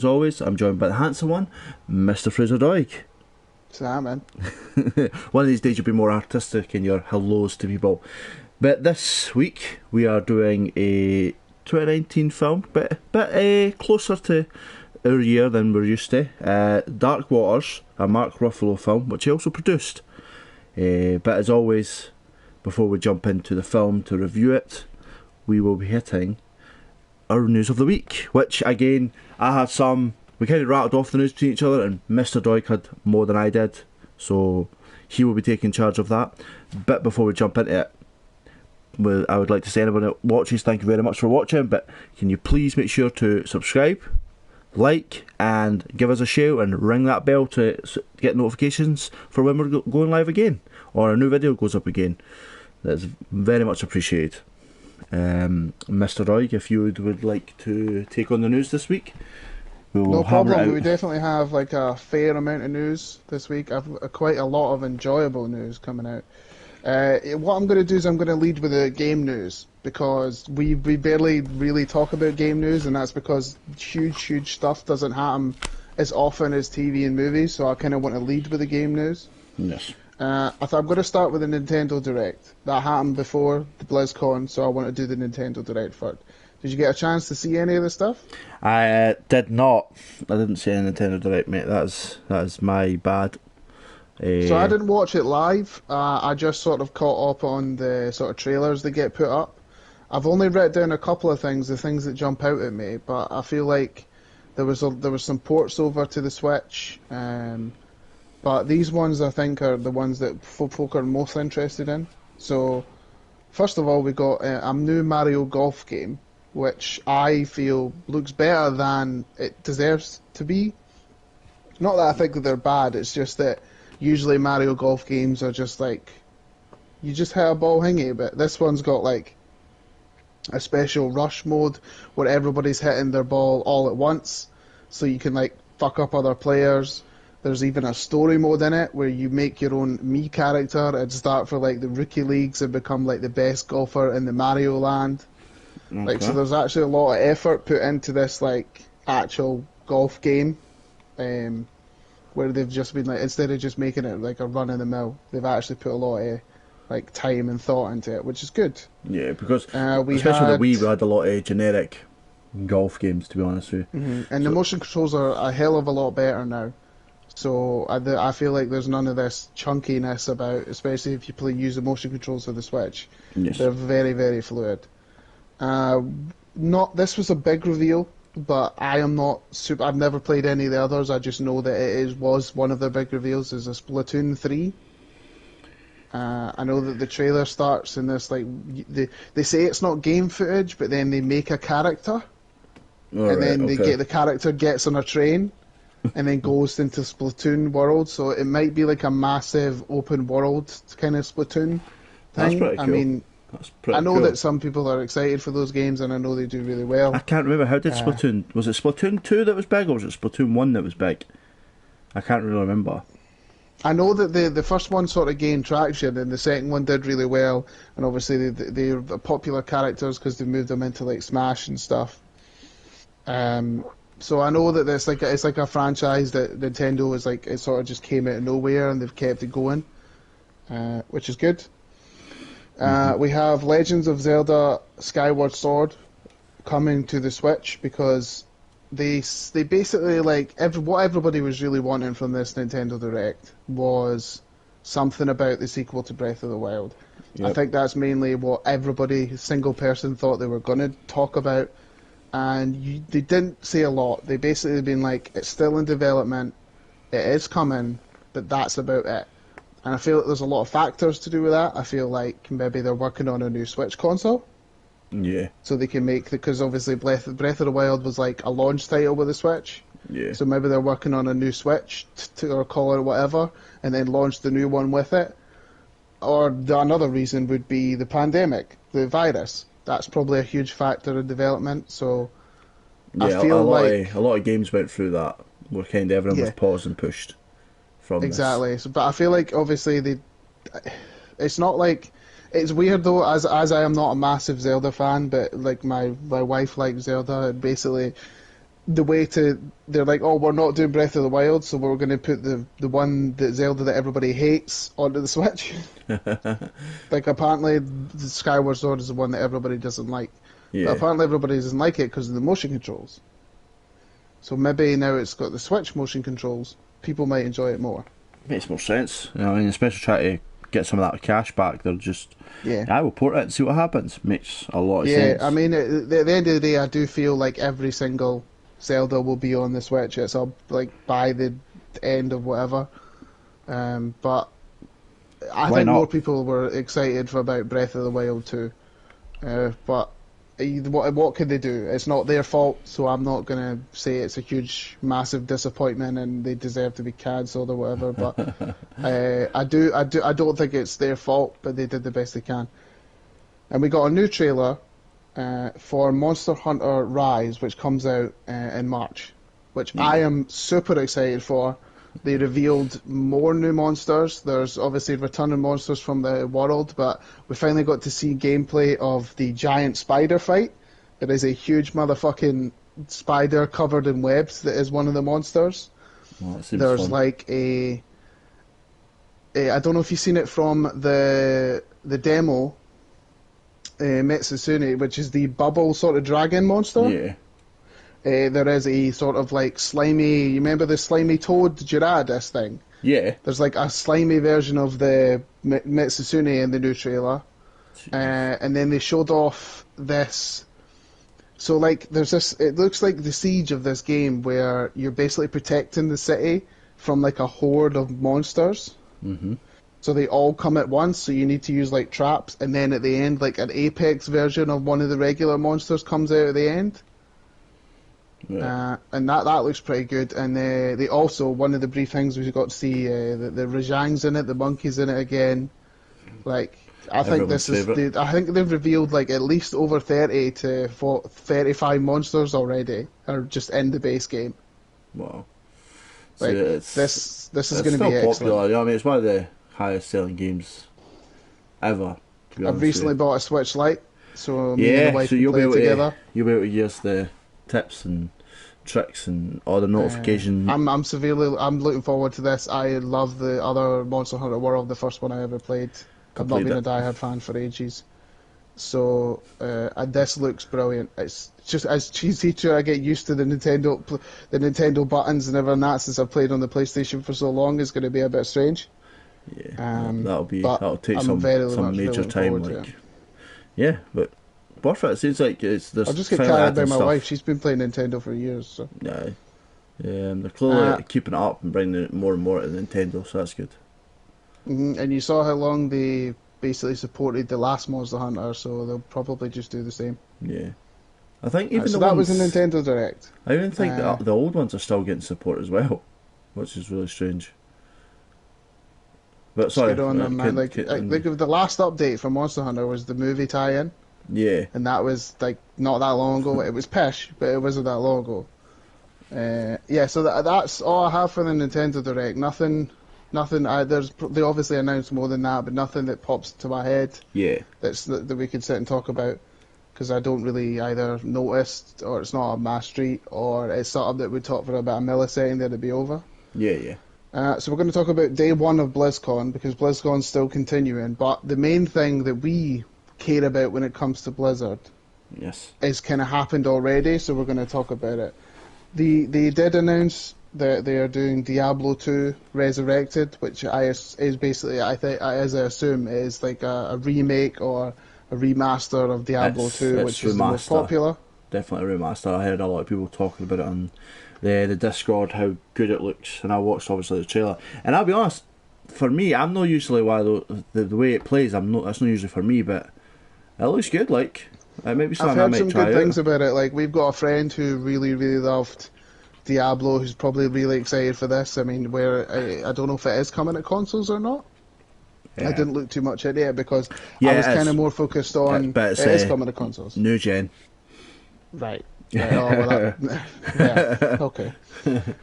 As always, I'm joined by the handsome one, Mr. Fraser Doig. Sam, man. One of these days you'll be more artistic in your hellos to people. But this week we are doing a 2019 film, but closer to our year than we're used to. Dark Waters, a Mark Ruffalo film, which he also produced. But as always, before we jump into the film to review it, we will be hitting our news of the week, which again, I had some, we kind of rattled off the news between each other, and Mr. Doig had more than I did, so he will be taking charge of that. But before we jump into it, well, I would like to say anyone that watches, thank you very much for watching, but can you please make sure to subscribe, like, and give us a shout and ring that bell to get notifications for when we're going live again, or a new video goes up again. That's very much appreciated. Mr. Doig, if you would like to take on the news this week, we will No hammer it problem. out. We definitely have like a fair amount of news this week. I've quite a lot of enjoyable news coming out. What I'm going to do is I'm going to lead with the game news, because we barely really talk about game news, and that's because huge stuff doesn't happen as often as TV and movies. So I kind of want to lead with the game news. Yes. I thought I'm going to start with the Nintendo Direct. That happened before the BlizzCon, so I want to do the Nintendo Direct first. Did you get a chance to see any of the stuff? I did not. I didn't see a Nintendo Direct, mate. That is my bad. So I didn't watch it live. I just sort of caught up on the sort of trailers that get put up. I've only written down a couple of things, the things that jump out at me, but I feel like there was some ports over to the Switch. But these ones, I think, are the ones that folk are most interested in. So, first of all, we got a new Mario Golf game, which I feel looks better than it deserves to be. Not that I think that they're bad, it's just that usually Mario Golf games are just like, you just hit a ball hingy, but this one's got like a special rush mode where everybody's hitting their ball all at once, so you can like fuck up other players. There's even a story mode in it where you make your own Mii character and start for like the rookie leagues and become like the best golfer in the Mario land. Okay. Like, so there's actually a lot of effort put into this like actual golf game, where they've just been like, instead of just making it like a run of the mill, they've actually put a lot of like time and thought into it, which is good. Yeah, because We especially had, the Wii, we had a lot of generic golf games, to be honest with you. and the motion controls are a hell of a lot better now. So I feel like there's none of this chunkiness about, especially if you use the motion controls for the Switch. Yes. They're very fluid. This was a big reveal, but I am not super. I've never played any of the others. I just know that was one of their big reveals. Is a Splatoon 3. I know that the trailer starts in this like they say it's not game footage, but then they make a character, and then the character gets on a train. And then goes into Splatoon world, so it might be like a massive open world kind of Splatoon thing. That's pretty cool. I mean, I know cool. that some people are excited for those games, and I know they do really well. I can't remember, how did Splatoon, was it Splatoon 2 that was big, or was it Splatoon 1 that was big? I can't really remember. I know that the first one sort of gained traction, and the second one did really well, and obviously they're popular characters because they moved them into like Smash and stuff. So I know that it's like a franchise that Nintendo is like, it sort of just came out of nowhere and they've kept it going, which is good. We have Legends of Zelda Skyward Sword coming to the Switch, because they basically like what everybody was really wanting from this Nintendo Direct was something about the sequel to Breath of the Wild. Yep. I think that's mainly what everybody, single person, thought they were going to talk about. And they didn't say a lot. They basically been like, it's still in development, it is coming, but that's about it. And I feel like there's a lot of factors to do with that. I feel like maybe they're working on a new Switch console. Yeah. So they can make, because obviously Breath of the Wild was like a launch title with the Switch. Yeah. So maybe they're working on a new Switch, or call it whatever, and then launch the new one with it. Or another reason would be the pandemic, the virus. That's probably a huge factor in development. So yeah, I feel like a lot of games went through that, where kind of everyone was paused and pushed from exactly. this. So, but I feel like obviously it's not like, it's weird though, as I am not a massive Zelda fan, but like my wife likes Zelda, and basically they're like, oh, we're not doing Breath of the Wild, so we're going to put the one that Zelda that everybody hates onto the Switch. Like, apparently, the Skyward Sword is the one that everybody doesn't like. Yeah. But apparently everybody doesn't like it because of the motion controls. So maybe now it's got the Switch motion controls, people might enjoy it more. Makes more sense. You know, I mean, especially trying to get some of that cash back, they're just... Yeah. I will port it and see what happens. Makes a lot of sense. Yeah, I mean, at the end of the day, I do feel like every single Zelda will be on the Switch. It's all, like, by the end of whatever. But I think more people were excited about Breath of the Wild 2. But what can they do? It's not their fault, so I'm not going to say it's a huge, massive disappointment and they deserve to be cancelled or whatever. But I don't think it's their fault, but they did the best they can. And we got a new trailer for Monster Hunter Rise, which comes out in March, which I am super excited for. They revealed more new monsters. There's obviously returning monsters from the world, but we finally got to see gameplay of the giant spider fight. It is a huge motherfucking spider covered in webs that is one of the monsters. Well, that seems There's fun. like a I don't know if you've seen it from the demo, Metsusune, which is the bubble sort of dragon monster. Yeah. There is a sort of like slimy, you remember the slimy toad Gyarados thing? Yeah. There's like a slimy version of the Metsusune in the new trailer. And then they showed off this. So like there's this, it looks like the siege of this game where you're basically protecting the city from like a horde of monsters. Mm-hmm. So they all come at once, so you need to use like traps, and then at the end like an apex version of one of the regular monsters comes out at the end. Yeah. And that looks pretty good. And they also, one of the brief things we got to see, the Rajang's in it, the monkey's in it again. Like, I think I think they've revealed like at least over 30 to 35 monsters already are just in the base game. Wow. Like, So this is going to be still excellent. popular. You know, I mean, it's one of the highest selling games ever. I've recently bought a Switch Lite, so me and the wife you'll play be able together. You'll be able to use the tips and tricks and all the notifications. I'm looking forward to this. I love the other Monster Hunter World, the first one I ever played. I've not been a diehard fan for ages. So this looks brilliant. It's just as cheesy to I get used to the Nintendo buttons and everything that since I've played on the PlayStation for so long is going to be a bit strange. Yeah, that'll take some major time. Like, yeah, but worth it. It seems like there's. I'll just get carried by my wife. She's been playing Nintendo for years. So. Yeah, they're clearly keeping it up and bringing it more and more to Nintendo, so that's good. And you saw how long they basically supported the last Monster Hunter, so they'll probably just do the same. Yeah, I think even that was a Nintendo Direct. I even think that the old ones are still getting support as well, which is really strange. But sorry, good on them, man. Like the last update for Monster Hunter was the movie tie-in. Yeah, and that was like not that long ago. It was pish, but it wasn't that long ago. So that's all I have for the Nintendo Direct. Nothing. They obviously announced more than that, but nothing that pops to my head. Yeah, that we could sit and talk about, because I don't really either notice, or it's not on my street, or it's something that we talk for about a millisecond, then it'd be over. Yeah. So we're going to talk about day one of BlizzCon, because BlizzCon's still continuing. But the main thing that we care about when it comes to Blizzard, is kind of happened already. So we're going to talk about it. They did announce that they are doing Diablo 2 Resurrected, which is basically, I assume, is like a remake or a remaster of Diablo 2, which is the most popular. Definitely a remaster. I heard a lot of people talking about it on the Discord, how good it looks, and I watched obviously the trailer. And I'll be honest, for me, I'm not usually the way it plays. That's not usually for me, but it looks good. Like maybe something I might try out. I've heard some good things about it. Like we've got a friend who really, really loved Diablo, who's probably really excited for this. I mean, I don't know if it is coming to consoles or not. Yeah. I didn't look too much at it because I was kind of more focused on it is coming to consoles. New gen. Right. Okay.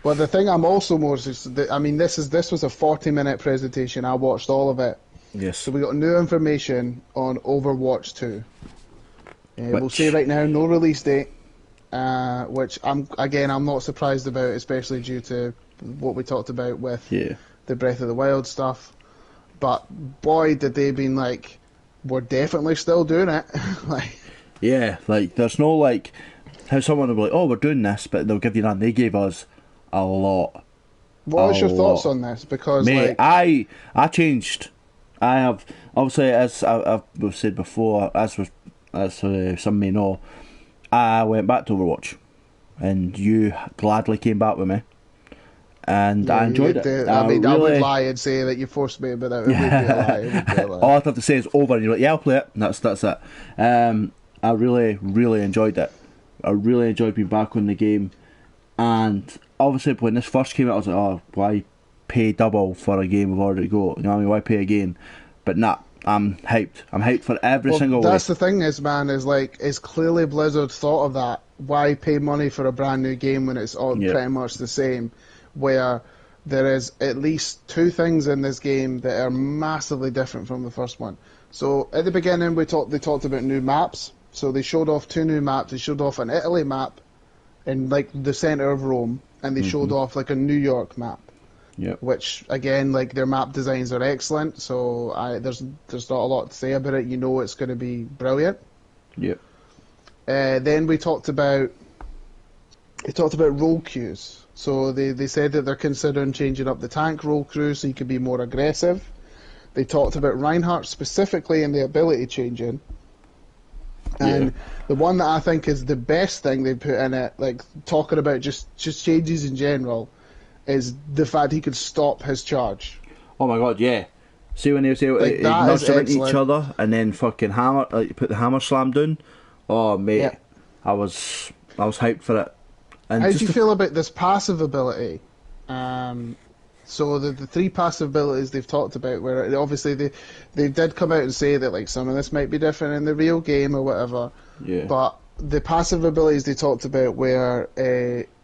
Well, the thing I'm also more this was a 40-minute presentation. I watched all of it. Yes. So we got new information on Overwatch 2. We'll say right now, no release date. which I'm not surprised about, especially due to what we talked about with the Breath of the Wild stuff. But boy, did they been like, we're definitely still doing it. Like, yeah, like there's no like how someone will be like, oh, we're doing this, but they'll give you none. They gave us a lot. What's your thoughts on this? Because mate, like, I changed. I have obviously, as I've said before, as some may know, I went back to Overwatch, and you gladly came back with me, and I enjoyed it. I mean, really, I would lie and say that you forced me, but it would be a lie. All I have to say is over, and you're like, yeah, I'll play it. And that's it. I really enjoyed it. I really enjoyed being back on the game, and obviously when this first came out, I was like, oh, why pay double for a game we've already got? You know what I mean? Why pay again? But nah, I'm hyped. I'm hyped for every single way. That's the thing is, man, is clearly Blizzard thought of that. Why pay money for a brand new game when it's all pretty much the same? Where there is at least two things in this game that are massively different from the first one. So at the beginning, they talked about new maps. So they showed off two new maps. They showed off an Italy map in like the center of Rome, and they showed off like a New York map. Yep. Which again, like their map designs are excellent. So there's not a lot to say about it. You know it's going to be brilliant. Yep. Then we talked about role queues. So they said that they're considering changing up the tank role queue so you can be more aggressive. They talked about Reinhardt specifically and the ability changing. And the one that I think is the best thing they put in it, like talking about just changes in general, is the fact he could stop his charge. Oh my god, yeah. See when they say like, nudge them into each other and then fucking hammer, like put the hammer slam down. Oh mate, I was hyped for it. And how do you feel about this passive ability? So the three passive abilities they've talked about, where obviously they did come out and say that like some of this might be different in the real game or whatever. Yeah. But the passive abilities they talked about were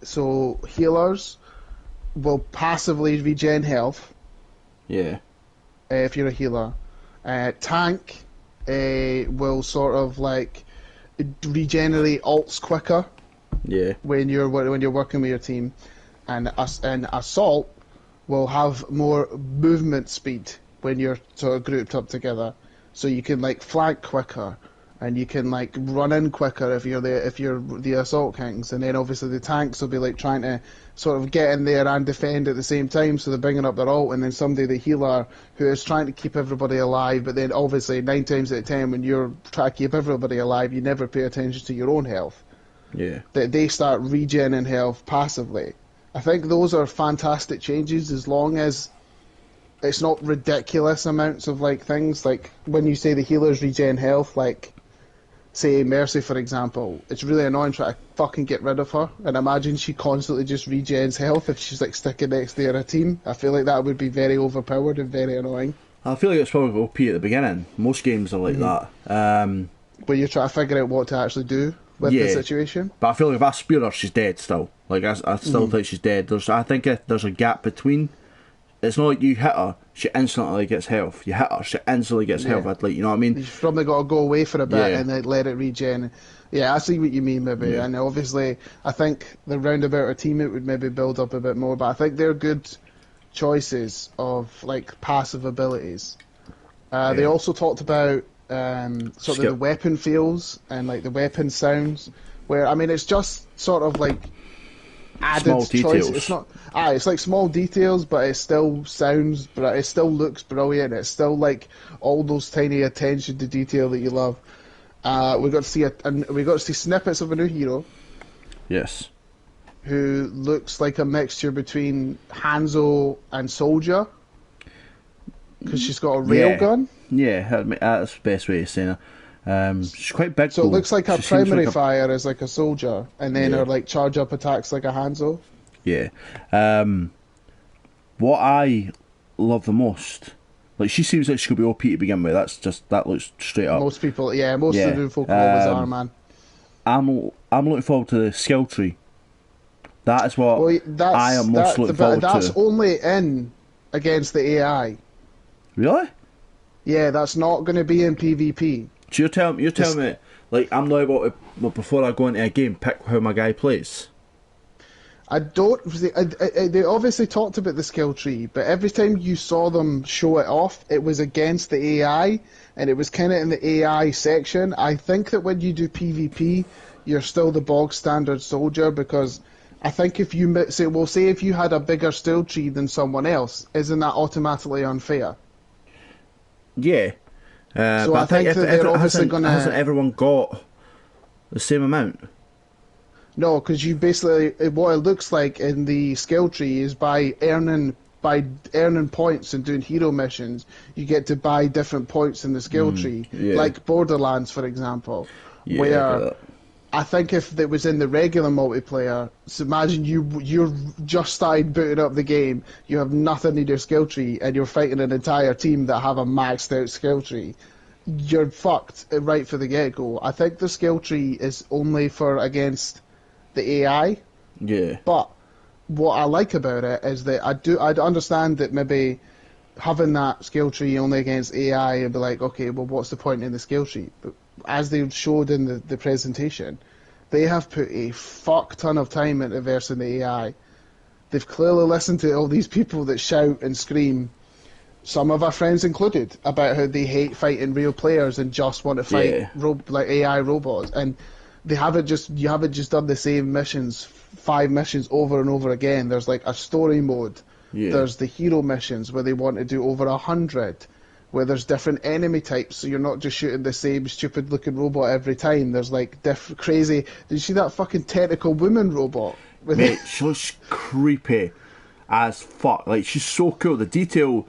so healers will passively regen health. Yeah. If you're a healer, tank will sort of like regenerate ults quicker. Yeah. When you're working with your team, and assault will have more movement speed when you're sort of grouped up together, so you can like flank quicker and you can like run in quicker if you're the assault kings, and then obviously the tanks will be like trying to sort of get in there and defend at the same time, so they're bringing up their ult, and then somebody, the healer, who is trying to keep everybody alive, but then obviously 9 times out of 10 when you're trying to keep everybody alive, you never pay attention to your own health. Yeah. That they start regenerating health passively. I think those are fantastic changes as long as it's not ridiculous amounts of like things. Like when you say the healers regen health, like say Mercy for example, it's really annoying trying to fucking get rid of her. And imagine she constantly just regens health if she's like sticking next to her team. I feel like that would be very overpowered and very annoying. I feel like it's probably OP at the beginning. Most games are like that. But you're trying to figure out what to actually do with the situation. But I feel like if I spear her, she's dead still. Like I still think she's dead. I think there's a gap between. It's not like you hit her, she instantly gets health. You hit her, she instantly gets health. Like, you know what I mean? You've probably got to go away for a bit and then let it regen. Yeah, I see what you mean, maybe. Yeah. And obviously, I think the roundabout or team it would maybe build up a bit more. But I think they're good choices of like passive abilities. They also talked about sort of the weapon feels and like the weapon sounds, where I mean it's just sort of like added small choice. Details. It's not it's like small details, but it still sounds, but it still looks brilliant. It's still like all those tiny attention to detail that you love. We got to see snippets of a new hero. Yes. Who looks like a mixture between Hanzo and Soldier, because she's got a railgun. Yeah, that's the best way to say her. She's quite big. So it looks like her primary fire is like a soldier, and then her like charge up attacks like a Hanzo. Yeah. What I love the most, like she seems like she could be OP to begin with. That looks straight up. Most people, most of the new folk always are, man. I'm looking forward to the skill tree. That is what I am most looking forward to. That's only in against the AI. Really? Yeah, that's not going to be in PvP. So you're telling me, Like, I'm not able to, well, before I go into a game, pick how my guy plays. I don't. They obviously talked about the skill tree, but every time you saw them show it off, it was against the AI, and it was kind of in the AI section. I think that when you do PvP, you're still the bog standard soldier, because I think if you say if you had a bigger skill tree than someone else, isn't that automatically unfair? Yeah. So but I think that they're obviously going to... Hasn't everyone got the same amount? No, because you basically, what it looks like in the skill tree is by earning points and doing hero missions, you get to buy different points in the skill tree, like Borderlands, for example, where I think if it was in the regular multiplayer, so imagine you're just started booting up the game, you have nothing in your skill tree, and you're fighting an entire team that have a maxed out skill tree. You're fucked right for the get-go. I think the skill tree is only for against the AI. Yeah. But what I like about it is that I'd understand that maybe having that skill tree only against AI and be like, okay, well, what's the point in the skill tree? But as they showed in the presentation, they have put a fuck ton of time into versing the AI. They've clearly listened to all these people that shout and scream, some of our friends included, about how they hate fighting real players and just want to fight like AI robots. And you haven't just done the same missions, 5 missions over and over again. There's like a story mode. Yeah. There's the hero missions where they want to do over 100, where there's different enemy types, so you're not just shooting the same stupid looking robot every time. There's like crazy. Did you see that fucking tentacle woman robot? Mate, she looks creepy as fuck. Like, she's so cool. The detail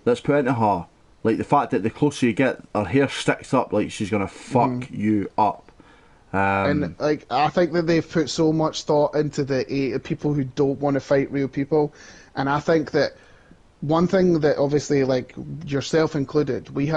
that's put into her, like the fact that the closer you get, her hair sticks up like she's gonna fuck you up. And like, I think that they've put so much thought into the people who don't want to fight real people, and I think that one thing that obviously, like yourself included, we've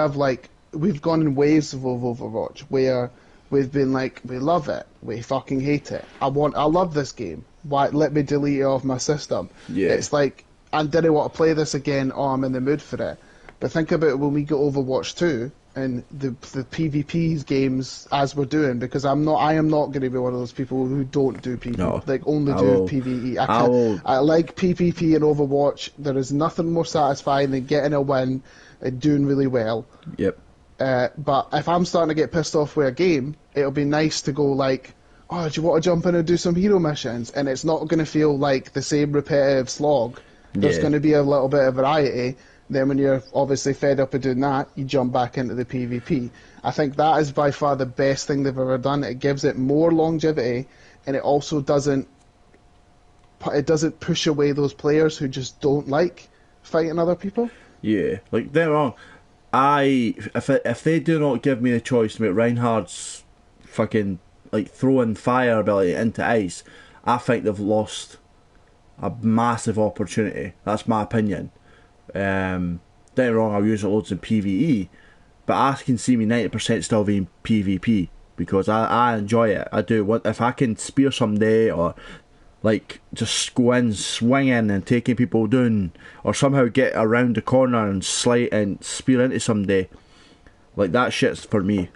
gone in waves of Overwatch where we've been like, we love it, we fucking hate it. I love this game. Why let me delete it off my system? Yeah. It's like, I didn't want to play this again. Oh, I'm in the mood for it. But think about it when we get Overwatch 2 and the PvP games as we're doing, because I am not going to be one of those people who don't do PvP, only do PvE. I like PvP and Overwatch. There is nothing more satisfying than getting a win and doing really well. Yep. But if I'm starting to get pissed off with a game, it'll be nice to go like, oh, do you want to jump in and do some hero missions? And it's not going to feel like the same repetitive slog. There's going to be a little bit of variety. Then when you're obviously fed up of doing that, you jump back into the PvP. I think that is by far the best thing they've ever done. It gives it more longevity, and it also doesn't push away those players who just don't like fighting other people. Yeah, like, they're wrong. If they do not give me the choice to make Reinhardt's fucking like throwing fire ability into ice, I think they've lost a massive opportunity. That's my opinion. Don't get me wrong, I'll use it loads in PvE, but I can see me 90% still being PvP, because I enjoy it. I do. If I can spear someday, or like just go in swinging and taking people down, or somehow get around the corner and slide and spear into somebody, like, that shit's for me.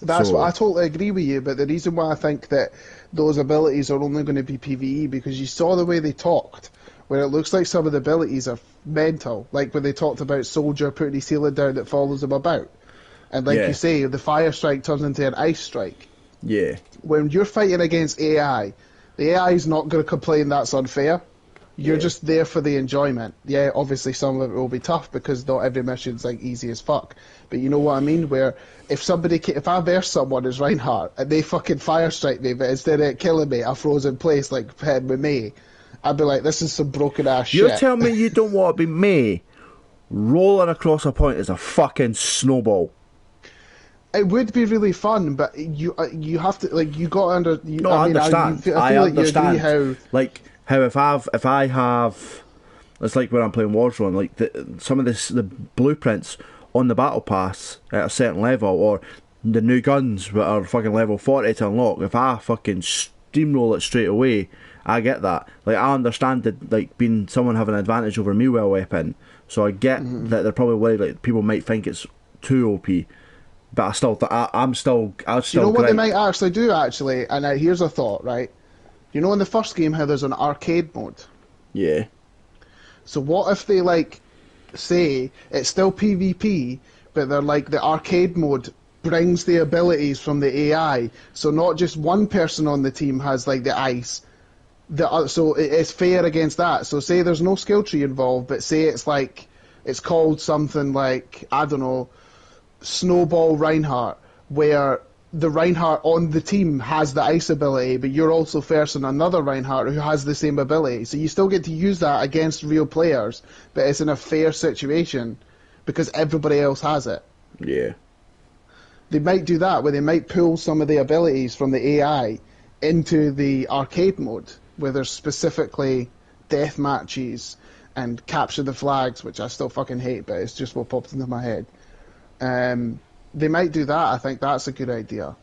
That's what I totally agree with you, but the reason why I think that those abilities are only going to be PvE, because you saw the way they talked, where it looks like some of the abilities are mental, like when they talked about Soldier putting his ceiling down that follows him about, and like you say, the fire strike turns into an ice strike. Yeah. When you're fighting against AI, the AI is not going to complain that's unfair. You're just there for the enjoyment. Yeah, obviously some of it will be tough because not every mission's like easy as fuck. But you know what I mean? Where if I verse someone as Reinhardt and they fucking fire strike me, but instead of killing me, I froze in place like head with me, I'd be like, this is some broken ass shit. You're telling me you don't want to be me rolling across a point as a fucking snowball? It would be really fun, but you have to, like, you got under. I understand. I feel like understand. You agree how if I have, it's like when I'm playing Warzone, like some of the blueprints on the battle pass at a certain level, or the new guns that are fucking level 40 to unlock. If I fucking steamroll it straight away, I get that. Like, I understand that, like, being someone having an advantage over me with a weapon, so I get that they're probably worried, like, people might think it's too OP. But I'd still. You know what they might actually do, actually? And here's a thought, right? You know in the first game how there's an arcade mode? Yeah. So what if they, like, say it's still PvP, but they're like the arcade mode brings the abilities from the AI, so not just one person on the team has, like, the ice. So it's fair against that. So say there's no skill tree involved, but say it's like, it's called something like, I don't know, Snowball Reinhardt, where the Reinhardt on the team has the ice ability, but you're also facing another Reinhardt who has the same ability. So you still get to use that against real players, but it's in a fair situation because everybody else has it. Yeah. They might do that, where they might pull some of the abilities from the AI into the arcade mode, where there's specifically death matches and capture the flags, which I still fucking hate, but it's just what popped into my head. They might do that. I think that's a good idea.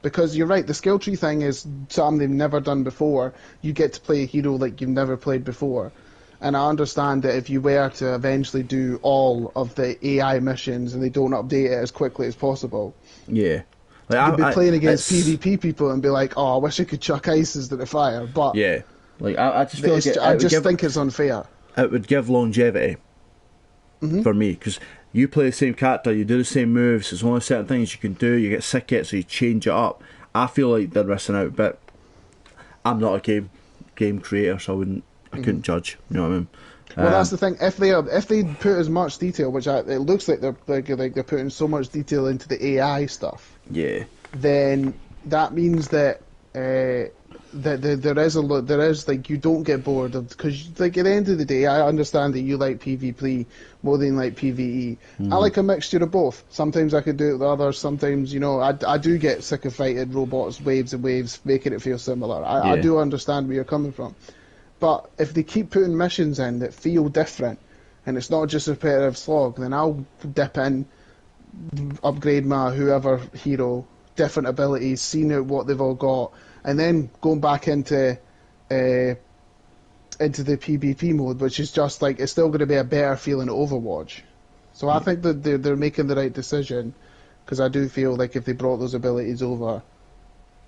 Because you're right, the skill tree thing is something they've never done before. You get to play a hero like you've never played before. And I understand that if you were to eventually do all of the AI missions and they don't update it as quickly as possible, yeah, like, you'd be playing against PvP people and be like, oh, I wish I could chuck ices to the fire. But yeah, like I just feel like I just think it's unfair. It would give longevity for me, because you play the same character, you do the same moves, there's only certain things you can do, you get sick of it, so you change it up. I feel like they're missing out, but I'm not a game creator, so I couldn't judge. You know what I mean? Well, that's the thing. If they put as much detail, which it looks like they're putting so much detail into the AI stuff, yeah, then that means that there is like, you don't get bored of, because like at the end of the day, I understand that you like PvP more than like PvE. I like a mixture of both. Sometimes I could do it with others. Sometimes, you know, I do get sick of fighting robots, waves and waves, making it feel similar. I do understand where you're coming from. But if they keep putting missions in that feel different, and it's not just a repetitive slog, then I'll dip in, upgrade my whoever hero, different abilities, seeing out what they've all got, and then going back into the PvP mode, which is just like, it's still going to be a better feeling Overwatch. So I think that they're making the right decision, because I do feel like if they brought those abilities over,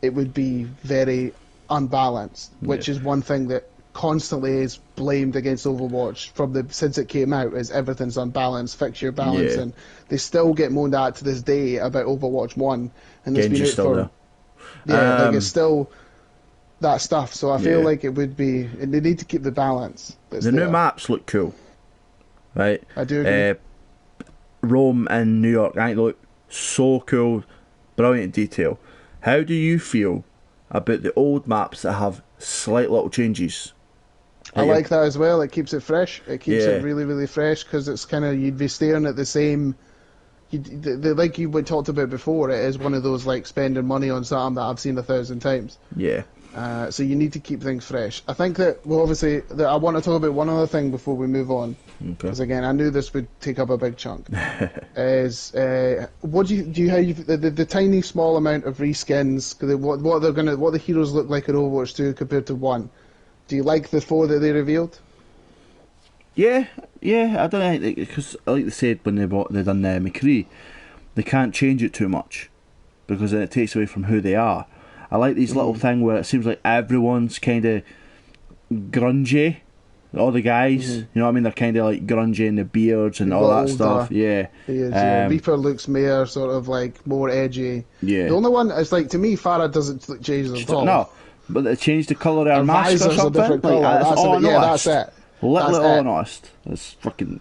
it would be very unbalanced, which is one thing that constantly is blamed against Overwatch since it came out, is everything's unbalanced, fix your balance, and they still get moaned at to this day about Overwatch 1, and it's been out for... Yeah, like, it's still that stuff, so I feel like it would be... They need to keep the balance. The new maps look cool, right? I do agree. Rome and New York, I think they look so cool, brilliant detail. How do you feel about the old maps that have slight little changes? I like that as well. It keeps it fresh. It keeps it really, really fresh, because it's kind of, you'd be staring at the same... like you talked about before, it is one of those, like, spending money on something that I've seen 1,000 times. Yeah. So you need to keep things fresh. I think that, well, obviously, I want to talk about one other thing before we move on. Because again, I knew this would take up a big chunk. Is what do you have the tiny small amount of reskins? What the heroes look like in Overwatch 2 compared to 1? Do you like the 4 that they revealed? Yeah, I don't know, because like they said when they done McCree, they can't change it too much, because then it takes away from who they are. I like these little thing where it seems like everyone's kind of grungy, all the guys, you know what I mean? They're kind of like grungy in the beards and all that stuff. Yeah, he is, Reaper looks more sort of like more edgy. Yeah, the only one is like, to me, Farah doesn't change at all. No, but they changed the colour of her mask or something. A different colour. That's it. Literally honest. It's fucking...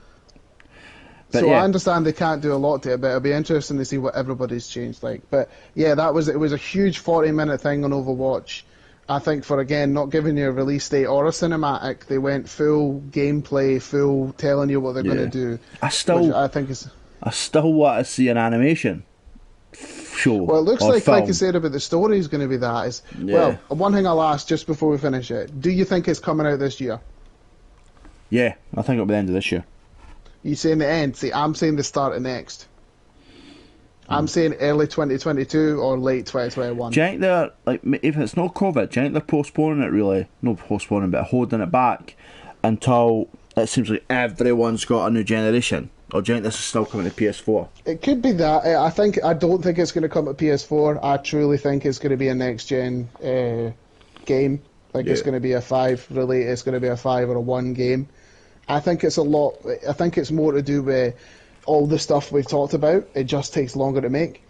But so I understand they can't do a lot to it, but it'll be interesting to see what everybody's changed like. But yeah, it was a huge 40-minute thing on Overwatch. I think for, again, not giving you a release date or a cinematic, they went full gameplay, full telling you what they're going to do. I still want to see an animation show. Well, it looks like I said about the story is going to be that. Well, one thing I'll ask just before we finish it: do you think it's coming out this year? Yeah, I think it'll be the end of this year. You saying the end? See, I'm saying the start of next. I'm saying early 2022 or late 2021. Do you think they're, like, if it's not COVID, do you think they're postponing it really? Not postponing, but holding it back until it seems like everyone's got a new generation? Or do you think this is still coming to PS4? It could be that. I don't think it's going to come to PS4. I truly think it's going to be a next gen game. It's going to be a 5 really. It's going to be a 5 or a 1 game. I think it's more to do with all the stuff we've talked about. It just takes longer to make.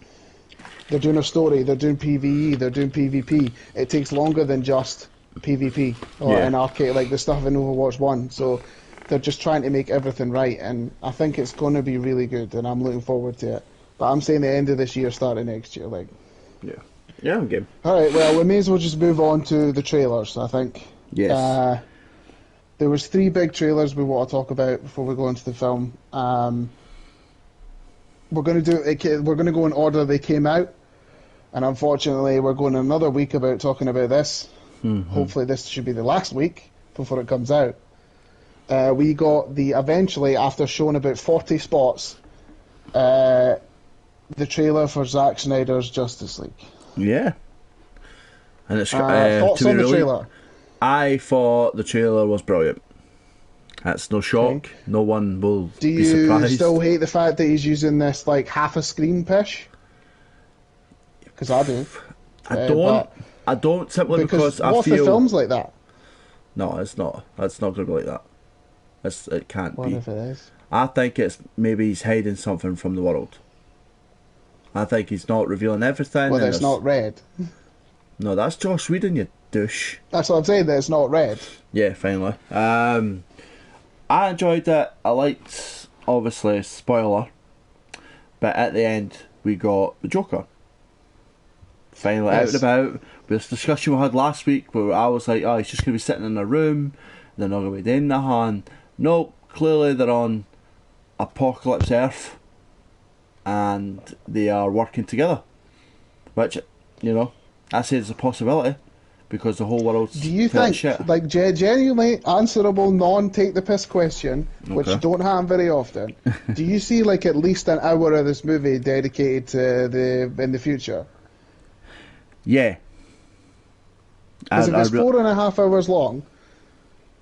They're doing a story. They're doing PvE. They're doing PvP. It takes longer than just PvP or an arcade like the stuff in Overwatch 1. So they're just trying to make everything right, and I think it's going to be really good, and I'm looking forward to it. But I'm saying the end of this year, start of next year, Yeah, I'm game. All right, well, we may as well just move on to the trailers, I think. Yes. There was 3 big trailers we want to talk about before we go into the film. We're going to go in order they came out, and unfortunately, we're going another week about talking about this. Mm-hmm. Hopefully, this should be the last week before it comes out. We got eventually, after showing about 40 spots, the trailer for Zack Snyder's Justice League. Yeah. And it's thoughts on the trailer? I thought the trailer was brilliant. That's no shock. Okay. No one will be surprised. Do you still hate the fact that he's using this half a screen pish? Because I do. I don't simply because I feel... What if the film's like that? No, it's not. It's not going to be like that. It can't be. What if it is? I think it's maybe he's hiding something from the world. I think he's not revealing everything. Well, it's not red. No, that's Joss Whedon, you douche. That's what I'm saying, that it's not red. Yeah, finally. I enjoyed it. I liked, obviously, spoiler, but at the end, we got the Joker. Finally out and about. This discussion we had last week where I was like, oh, he's just going to be sitting in a room, they're not going to be doing the hand. No, clearly they're on Apocalypse Earth and they are working together. Which, I say it's a possibility because the whole world's Do you think, shit. Genuinely answerable, non-take-the-piss question, which don't happen very often, do you see at least an hour of this movie dedicated to in the future? Yeah. Because if it's 4.5 hours long,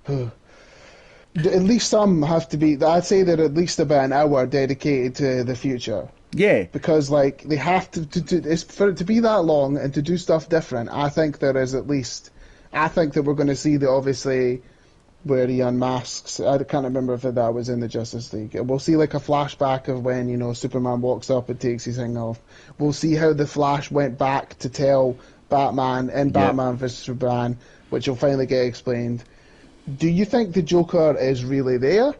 at least some have to be. I'd say they're at least about an hour dedicated to the future. Yeah. Because they have to it's for it to be that long and to do stuff different. I think there is at least. I think that we're going to see obviously where he unmasks. I can't remember if that was in the Justice League. We'll see a flashback of when Superman walks up and takes his thing off. We'll see how the Flash went back to tell Batman in Batman vs Superman, which will finally get explained. Do you think the Joker is really there,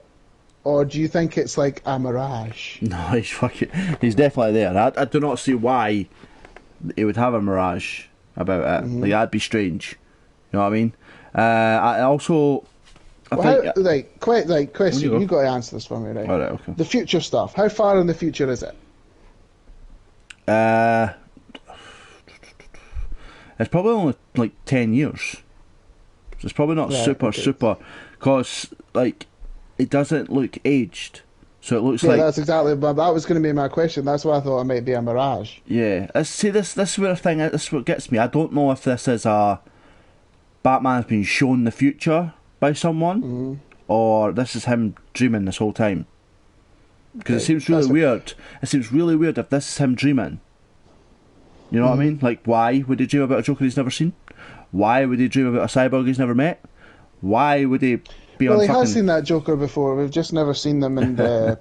or do you think it's a mirage? No, he's definitely there. I do not see why he would have a mirage about it. Mm-hmm. That'd be strange. You know what I mean? I also... question. You got to answer this for me, right? All right, okay. The future stuff. How far in the future is it? It's probably only 10 years. So it's probably not super, because it doesn't look aged. So it looks like... that's exactly... That was going to be my question. That's why I thought it might be a mirage. Yeah. See, this is where this is what gets me. I don't know if this is a... Batman's been shown the future by someone, or this is him dreaming this whole time. Because it seems really weird. It seems really weird if this is him dreaming. You know what I mean? Why would he dream about a Joker he's never seen? Why would he dream about a cyborg he's never met? Why would he be on Well, he has seen that Joker before. We've just never seen them in the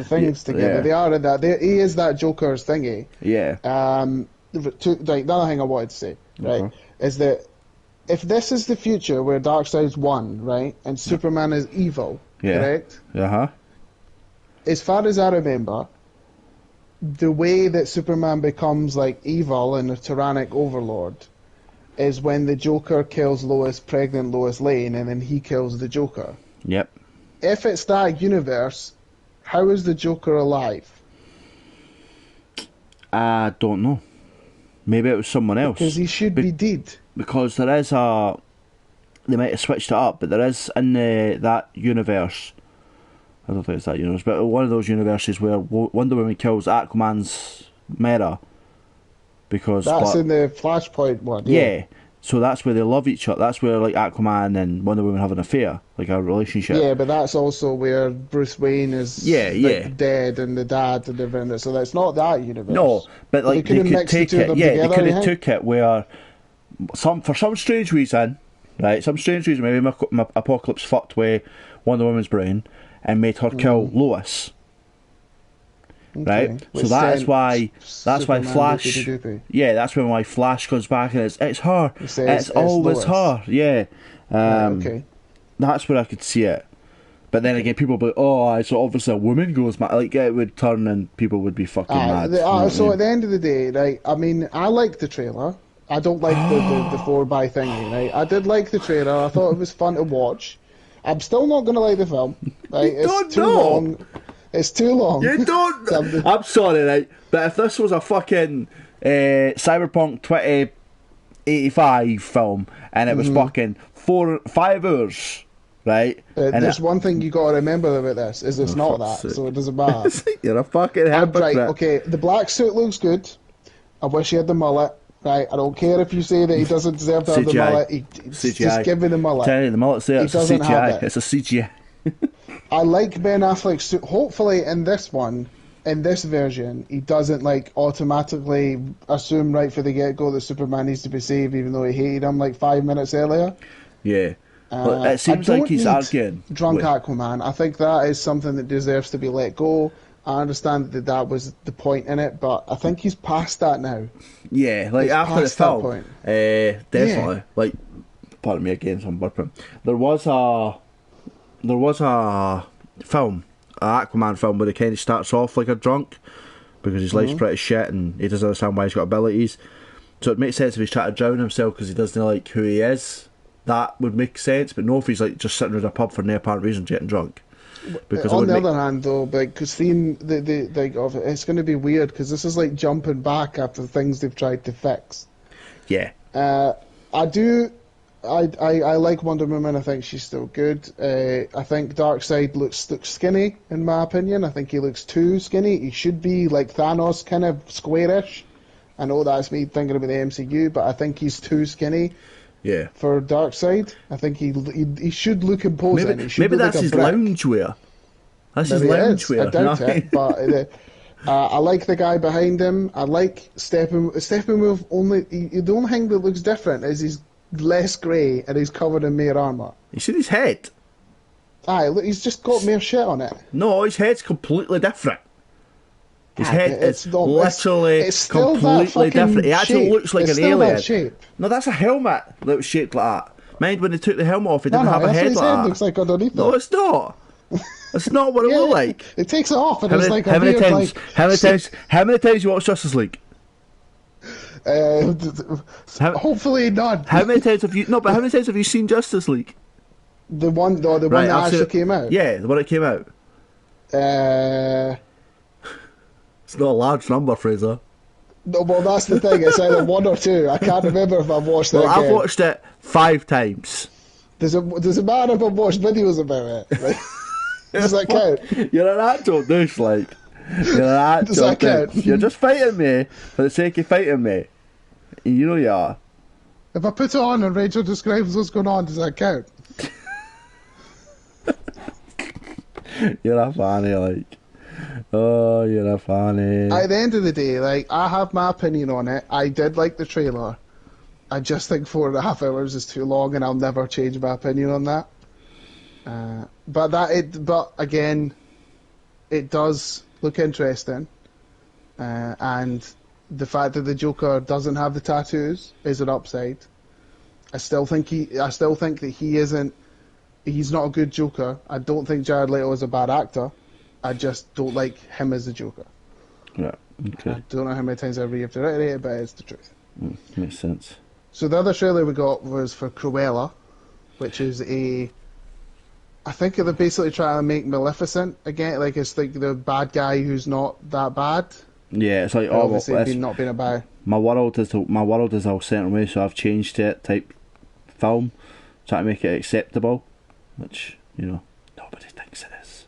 things together. Yeah. They are in that. He is that Joker's thingy. Yeah. The other thing I wanted to say, right, is that if this is the future where Darkseid's won, right, and Superman is evil, correct? Uh-huh. As far as I remember, the way that Superman becomes evil and a tyrannic overlord is when the Joker kills pregnant Lois Lane, and then he kills the Joker. Yep. If it's that universe, how is the Joker alive? I don't know. Maybe it was someone else. Because he should be dead. Because there is a... They might have switched it up, but there is in that universe... I don't think it's that universe, but one of those universes where Wonder Woman kills Aquaman's mirror. Because... That's in the Flashpoint one. Yeah. So that's where they love each other. That's where like Aquaman and Wonder Woman have an affair, like a relationship. Yeah, but that's also where Bruce Wayne is dead and the dad and everything. So that's not that universe. No, but like they could take it. Yeah, they could have took it where for some strange reason, right? Some strange reason, maybe my Apocalypse fucked with Wonder Woman's brain and made her kill Lois. Okay. Right, so that's why Flash. Yeah, that's when Flash comes back and it's her. It's always her. Yeah. Okay. That's where I could see it. But then again, people would be, so obviously a woman goes mad. Like it would turn and people would be fucking mad. So at the end of the day, right? I mean, I liked the trailer. I don't like the 4x thingy, right? I did like the trailer. I thought it was fun to watch. I'm still not going to like the film. Right? It's too long. It's too long. You don't. I'm sorry, right? But if this was a fucking Cyberpunk 2085 film and it was fucking 5 hours, right? There's one thing you got to remember about this is it's not that, so it doesn't matter. You're a fucking hypocrite. Right? Okay, the black suit looks good. I wish he had the mullet. Right, I don't care if you say that he doesn't deserve to have the mullet. Just give me the mullet. Tell you, the mullet's there. It's a CGI. It's a CGI. I like Ben Affleck's suit. Hopefully, in this version, he doesn't like automatically assume right for the get-go that Superman needs to be saved, even though he hated him like 5 minutes earlier. Yeah, but it seems like he's arguing. Drunk Aquaman. I think that is something that deserves to be let go. I understand that was the point in it, but I think he's past that now. Yeah, like after the film, definitely. Yeah. Like, pardon me again, so I'm burping. There was a film, an Aquaman film, where he kind of starts off like a drunk because his life's pretty shit and he doesn't understand why he's got abilities. So it makes sense if he's trying to drown himself because he doesn't like who he is. That would make sense, but no if he's like just sitting in a pub for no apparent reason getting drunk. Because on the other hand, though, because seeing it's going to be weird because this is like jumping back after things they've tried to fix. Yeah. I like Wonder Woman. I think she's still good. I think Darkseid looks skinny, in my opinion. I think he looks too skinny. He should be like Thanos, kind of squarish. I know that's me thinking about the MCU, but I think he's too skinny. Yeah. For Darkseid, I think he should look imposing. Maybe that's his loungewear. That's his loungewear. I doubt it, but I like the guy behind him. I like Steppenwolf. The only thing that looks different is he's less grey and he's covered in more armour. You see his head? Aye, look, he's just got more shit on it. No, his head's completely different. His head is literally completely different. He actually looks like an alien. That shape. No, that's a helmet that was shaped like that. Mind when they took the helmet off, he didn't have a head like that. Looks like underneath no, it's not. It's not what it looked like. It takes it off and it's like how many times you watched Justice League? Hopefully none. How many times have you? No, but how many times have you seen Justice League? The one that actually came out. Yeah, the one that came out. It's not a large number, Fraser. No, well, that's the thing. It's either 1 or 2. I can't remember if I've watched it. Well, I've watched it 5 times. Does it matter if I've watched videos about it? Like, does that count? You're an actual douche, like. You're an actual does that count? You're just fighting me for the sake of fighting me. You know you are. If I put it on and Rachel describes what's going on, does that count? You're a fanny, like. Oh, you're a fanny. At the end of the day, like, I have my opinion on it. I did like the trailer. I just think 4.5 hours is too long, and I'll never change my opinion on that. But again, it does look interesting, and the fact that the Joker doesn't have the tattoos is an upside. I still think that he's not a good Joker. I don't think Jared Leto is a bad actor. I just don't like him as a Joker. Yeah, okay. I don't know how many times I've reiterated it, but it's the truth. Makes sense. So the other trailer we got was for Cruella, which is I think they're basically trying to make Maleficent again, like it's like the bad guy who's not that bad. Yeah, it's like obviously not being a bad. My world is all certain way, so I've changed it type film, trying to make it acceptable, which nobody thinks it is.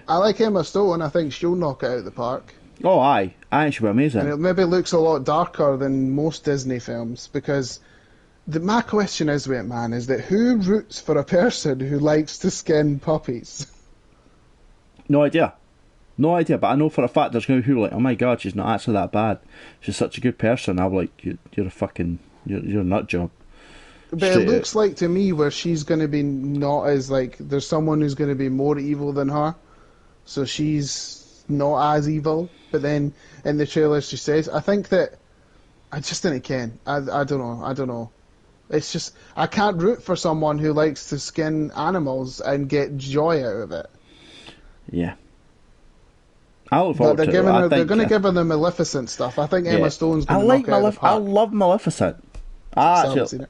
I like Emma Stone. I think she'll knock it out of the park. Oh, I think she'll be amazing. And it maybe looks a lot darker than most Disney films because my question is, wait, man, is that who roots for a person who likes to skin puppies? No idea. No idea, but I know for a fact there's going to be people like, oh my god, she's not actually that bad. She's such a good person. I'm like, you're a fucking, you're a nut job. But it looks like to me where she's going to be not as like, there's someone who's going to be more evil than her, so she's not as evil. But then in the trailer she says, I think that I just didn't ken. I don't know. It's just I can't root for someone who likes to skin animals and get joy out of it. Yeah. I look forward to it. They're going to give her the Maleficent stuff. I think Emma Stone's going to knock it out of the park. I love Maleficent. I haven't seen it.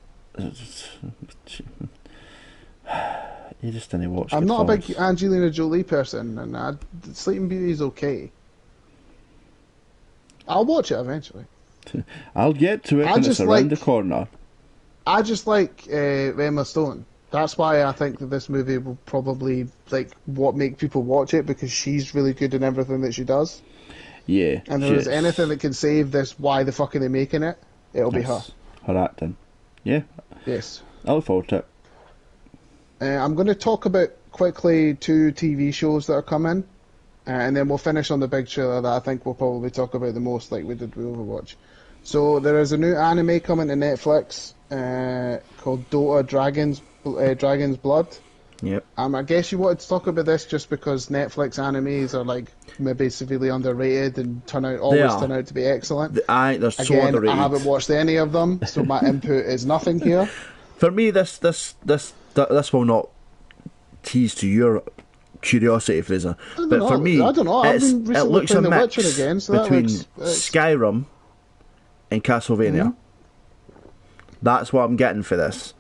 You just didn't watch it. I'm not a big Angelina Jolie person, and Sleeping Beauty is okay. I'll watch it eventually. I'll get to it when it's around the corner. I just like Emma Stone. That's why I think that this movie will probably make people watch it, because she's really good in everything that she does. Yeah. And if there's anything that can save this, why the fuck are they making it? It'll be her. Her acting. Yeah. Yes. I look forward to it. I'm going to talk about quickly 2 TV shows that are coming, and then we'll finish on the big trailer that I think we'll probably talk about the most, like we did with Overwatch. So there is a new anime coming to Netflix called Dota Dragon's Blood. Yep. I guess you wanted to talk about this just because Netflix animes are like maybe severely underrated and always turn out to be excellent. They're so underrated. I haven't watched any of them, so my input is nothing here. For me, this will not tease to your curiosity, Fraser. But for me, I don't know. I've been recently playing The Witcher again, so between Skyrim and Castlevania. Mm-hmm. That's what I'm getting for this.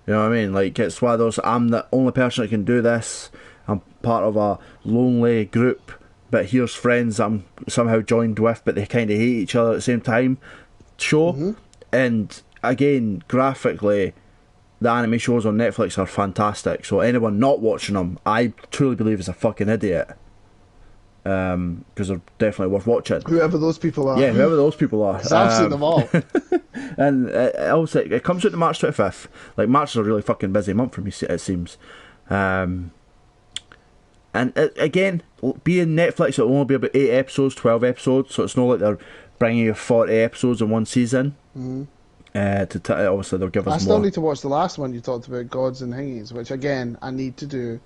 You know what I mean? Like, it's one of those, I'm the only person that can do this. I'm part of a lonely group, but here's friends I'm somehow joined with, but they kind of hate each other at the same time show. Mm-hmm. And again, graphically, the anime shows on Netflix are fantastic. So anyone not watching them, I truly believe is a fucking idiot. Because they're definitely worth watching. Whoever those people are. Yeah, whoever those people are. I've seen them all. And also, it comes out on March 25th. Like, March is a really fucking busy month for me, it seems. And again, being Netflix, it'll only be about 8 episodes, 12 episodes, so it's not like they're bringing you 40 episodes in one season. Mm-hmm. Obviously, they'll give us more. I still need to watch the last one you talked about, Gods and Thingies, which again, I need to do.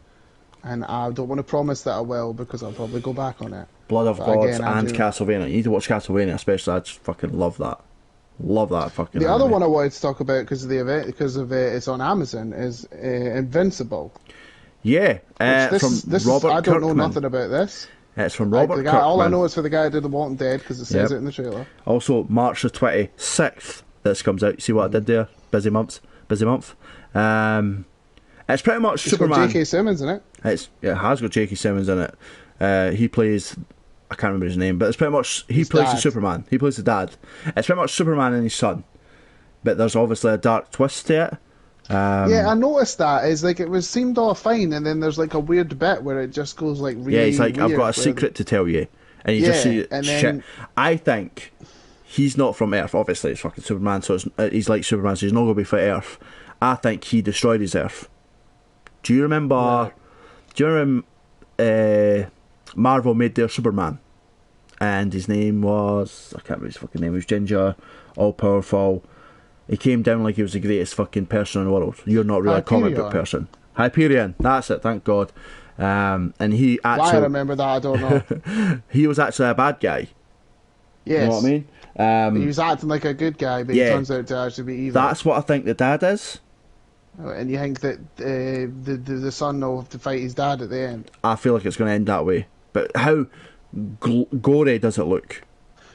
And I don't want to promise that I will, because I'll probably go back on it. Blood of Gods and Castlevania. You need to watch Castlevania, especially. I just fucking love that. Love that fucking. The other one I wanted to talk about because of the event, it's on Amazon, is Invincible. Yeah, from Robert I don't Kirkman. know nothing about this. It's from Robert Kirkman. All I know is for the guy who did The Walking Dead, because it says it in the trailer. Also, March the 26th, this comes out. See what I did there? Busy month. It's pretty much Superman. It's got J.K. Simmons in it. It has got J.K. Simmons in it. He plays, I can't remember his name, but it's pretty much, he plays the Superman. He plays the dad. It's pretty much Superman and his son. But there's obviously a dark twist to it. Yeah, I noticed that. It's like it seemed all fine, and then there's like a weird bit where it just goes like really. Yeah, he's like, weird, I've got a secret to tell you, and you just see and shit. then, I think he's not from Earth. Obviously, it's fucking Superman, so he's like Superman, so he's not going to be for Earth. I think he destroyed his Earth. Do you remember? Yeah. Do you remember? Marvel made their Superman, and his name was, I can't remember his fucking name. He was ginger, all powerful. He came down like he was the greatest fucking person in the world. You're not really Hyperion. A comic book person. Hyperion, that's it, thank God. And he actually... Why I remember that, I don't know. He was actually a bad guy. Yes. You know what I mean? He was acting like a good guy, but he turns out to actually be evil. That's what I think the dad is. And you think that the son will have to fight his dad at the end? I feel like it's going to end that way. But how gory does it look?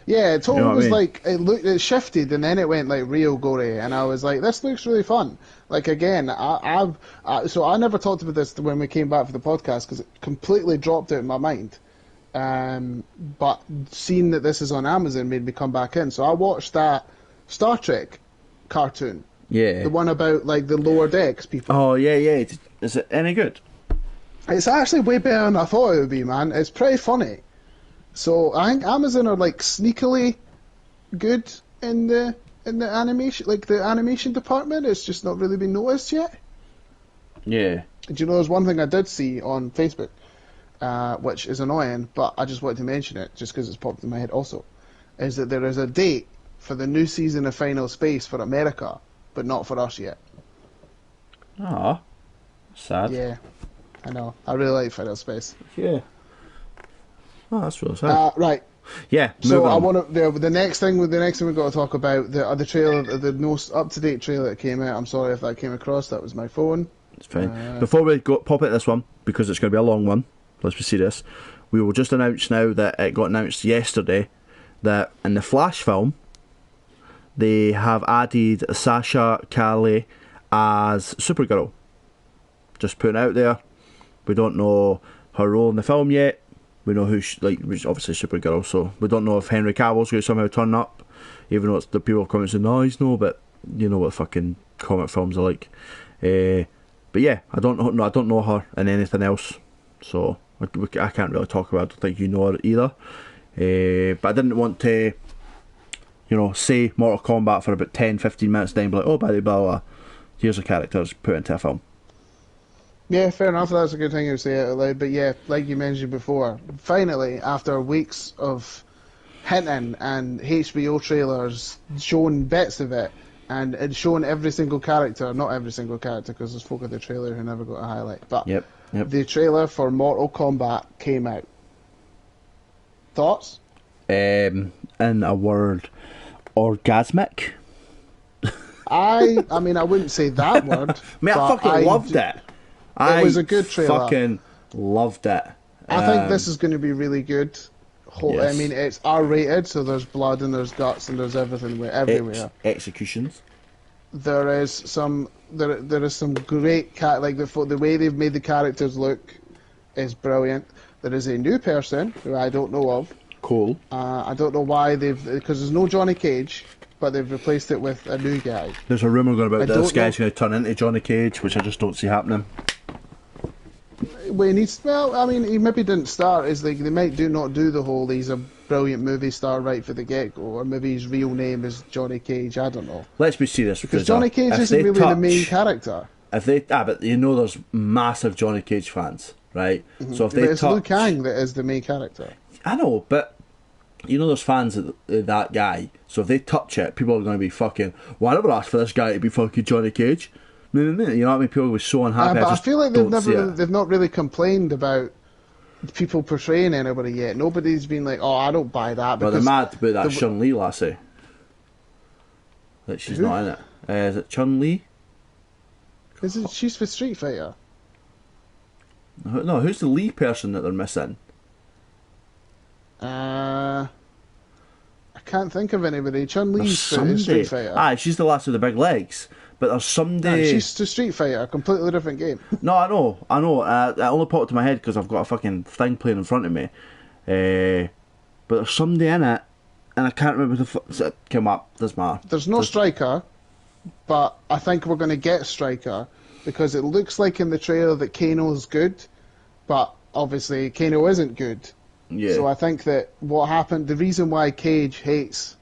Yeah, it totally was like, it shifted and then it went like real gory, and I was like, this looks really fun. Like, again, so I never talked about this when we came back for the podcast because it completely dropped out of my mind. But seeing that this is on Amazon made me come back in. So I watched that Star Trek cartoon. Yeah. The one about like the lower decks people. Oh, yeah. Is it any good? It's actually way better than I thought it would be, man. It's pretty funny. So I think Amazon are like sneakily good in the in the animation, like the animation department. It's just not really been noticed yet. Yeah. Do you know, there's one thing I did see on Facebook, which is annoying, but I just wanted to mention it just because it's popped in my head also, is that there is a date for the new season of Final Space for America, but not for us yet. Ah, sad. Yeah, I know. I really like Final Space. Yeah. Oh, that's really sad. Right. Yeah. So I want to. The next thing we've got to talk about the trailer, the most up-to-date trailer that came out. I'm sorry if that came across. That was my phone. It's fine. Before we pop at this one, because it's going to be a long one. Let's be serious. We will just announce now that it got announced yesterday that in the Flash film, they have added Sasha Calle as Supergirl. Just putting it out there. We don't know her role in the film yet. We know who, obviously Supergirl, so we don't know if Henry Cavill's going to somehow turn up, even though it's the people coming saying, no, he's no, but you know what fucking comic films are like. But yeah, I don't know her in anything else, so I can't really talk about it. I don't think you know her either. But I didn't want to, say Mortal Kombat for about 10-15 minutes, then be like, oh, by the way, here's a character that's put into a film. Yeah, fair enough. That's a good thing to say out loud. But yeah, like you mentioned before, finally, after weeks of hinting and HBO trailers showing bits of it, and it's showing every single character, not every single character, because there's folk in the trailer who never got a highlight, but yep. The trailer for Mortal Kombat came out. Thoughts? In a word, orgasmic. I mean, I wouldn't say that word. Mate, I fucking loved it. It was a good trailer. Fucking loved it. I think this is going to be really good. Yes. I mean, it's R-rated, so there's blood and there's guts and there's everything everywhere. Executions. There is some great the way they've made the characters look is brilliant. There is a new person who I don't know of. Cool. I don't know why because there's no Johnny Cage, but they've replaced it with a new guy. There's a rumour going about this guy's going to turn into Johnny Cage, which I just don't see happening. He maybe didn't start as they might not do the whole he's a brilliant movie star right for the get-go, or maybe his real name is Johnny Cage, I don't know. Let's be serious. Because Johnny Cage isn't really the main character. But there's massive Johnny Cage fans, right? Mm-hmm. So if it's Liu Kang that is the main character. I know, but there's fans of that guy, so if they touch it, people are going to be fucking, well, I never asked for this guy to be fucking Johnny Cage. No, you know what I mean? People were so unhappy. But I feel like they've not really complained about people portraying anybody yet. Nobody's been like, oh, I don't buy that. But they're mad about that Chun-Li lassie. That she's not in it. Is it Chun-Li? She's for Street Fighter. No, who's the Lee person that they're missing? I can't think of anybody. Chun-Li's for Street Fighter. She's the last with the big legs. But there's somebody... No, she's to Street Fighter, a completely different game. No, I know. It only popped to my head because I've got a fucking thing playing in front of me. But there's somebody in it, and I can't remember the came up. Doesn't matter. There's no Striker, but I think we're going to get Striker because it looks like in the trailer that Kano's good, but obviously Kano isn't good. Yeah. So I think that what happened, the reason why Cage hates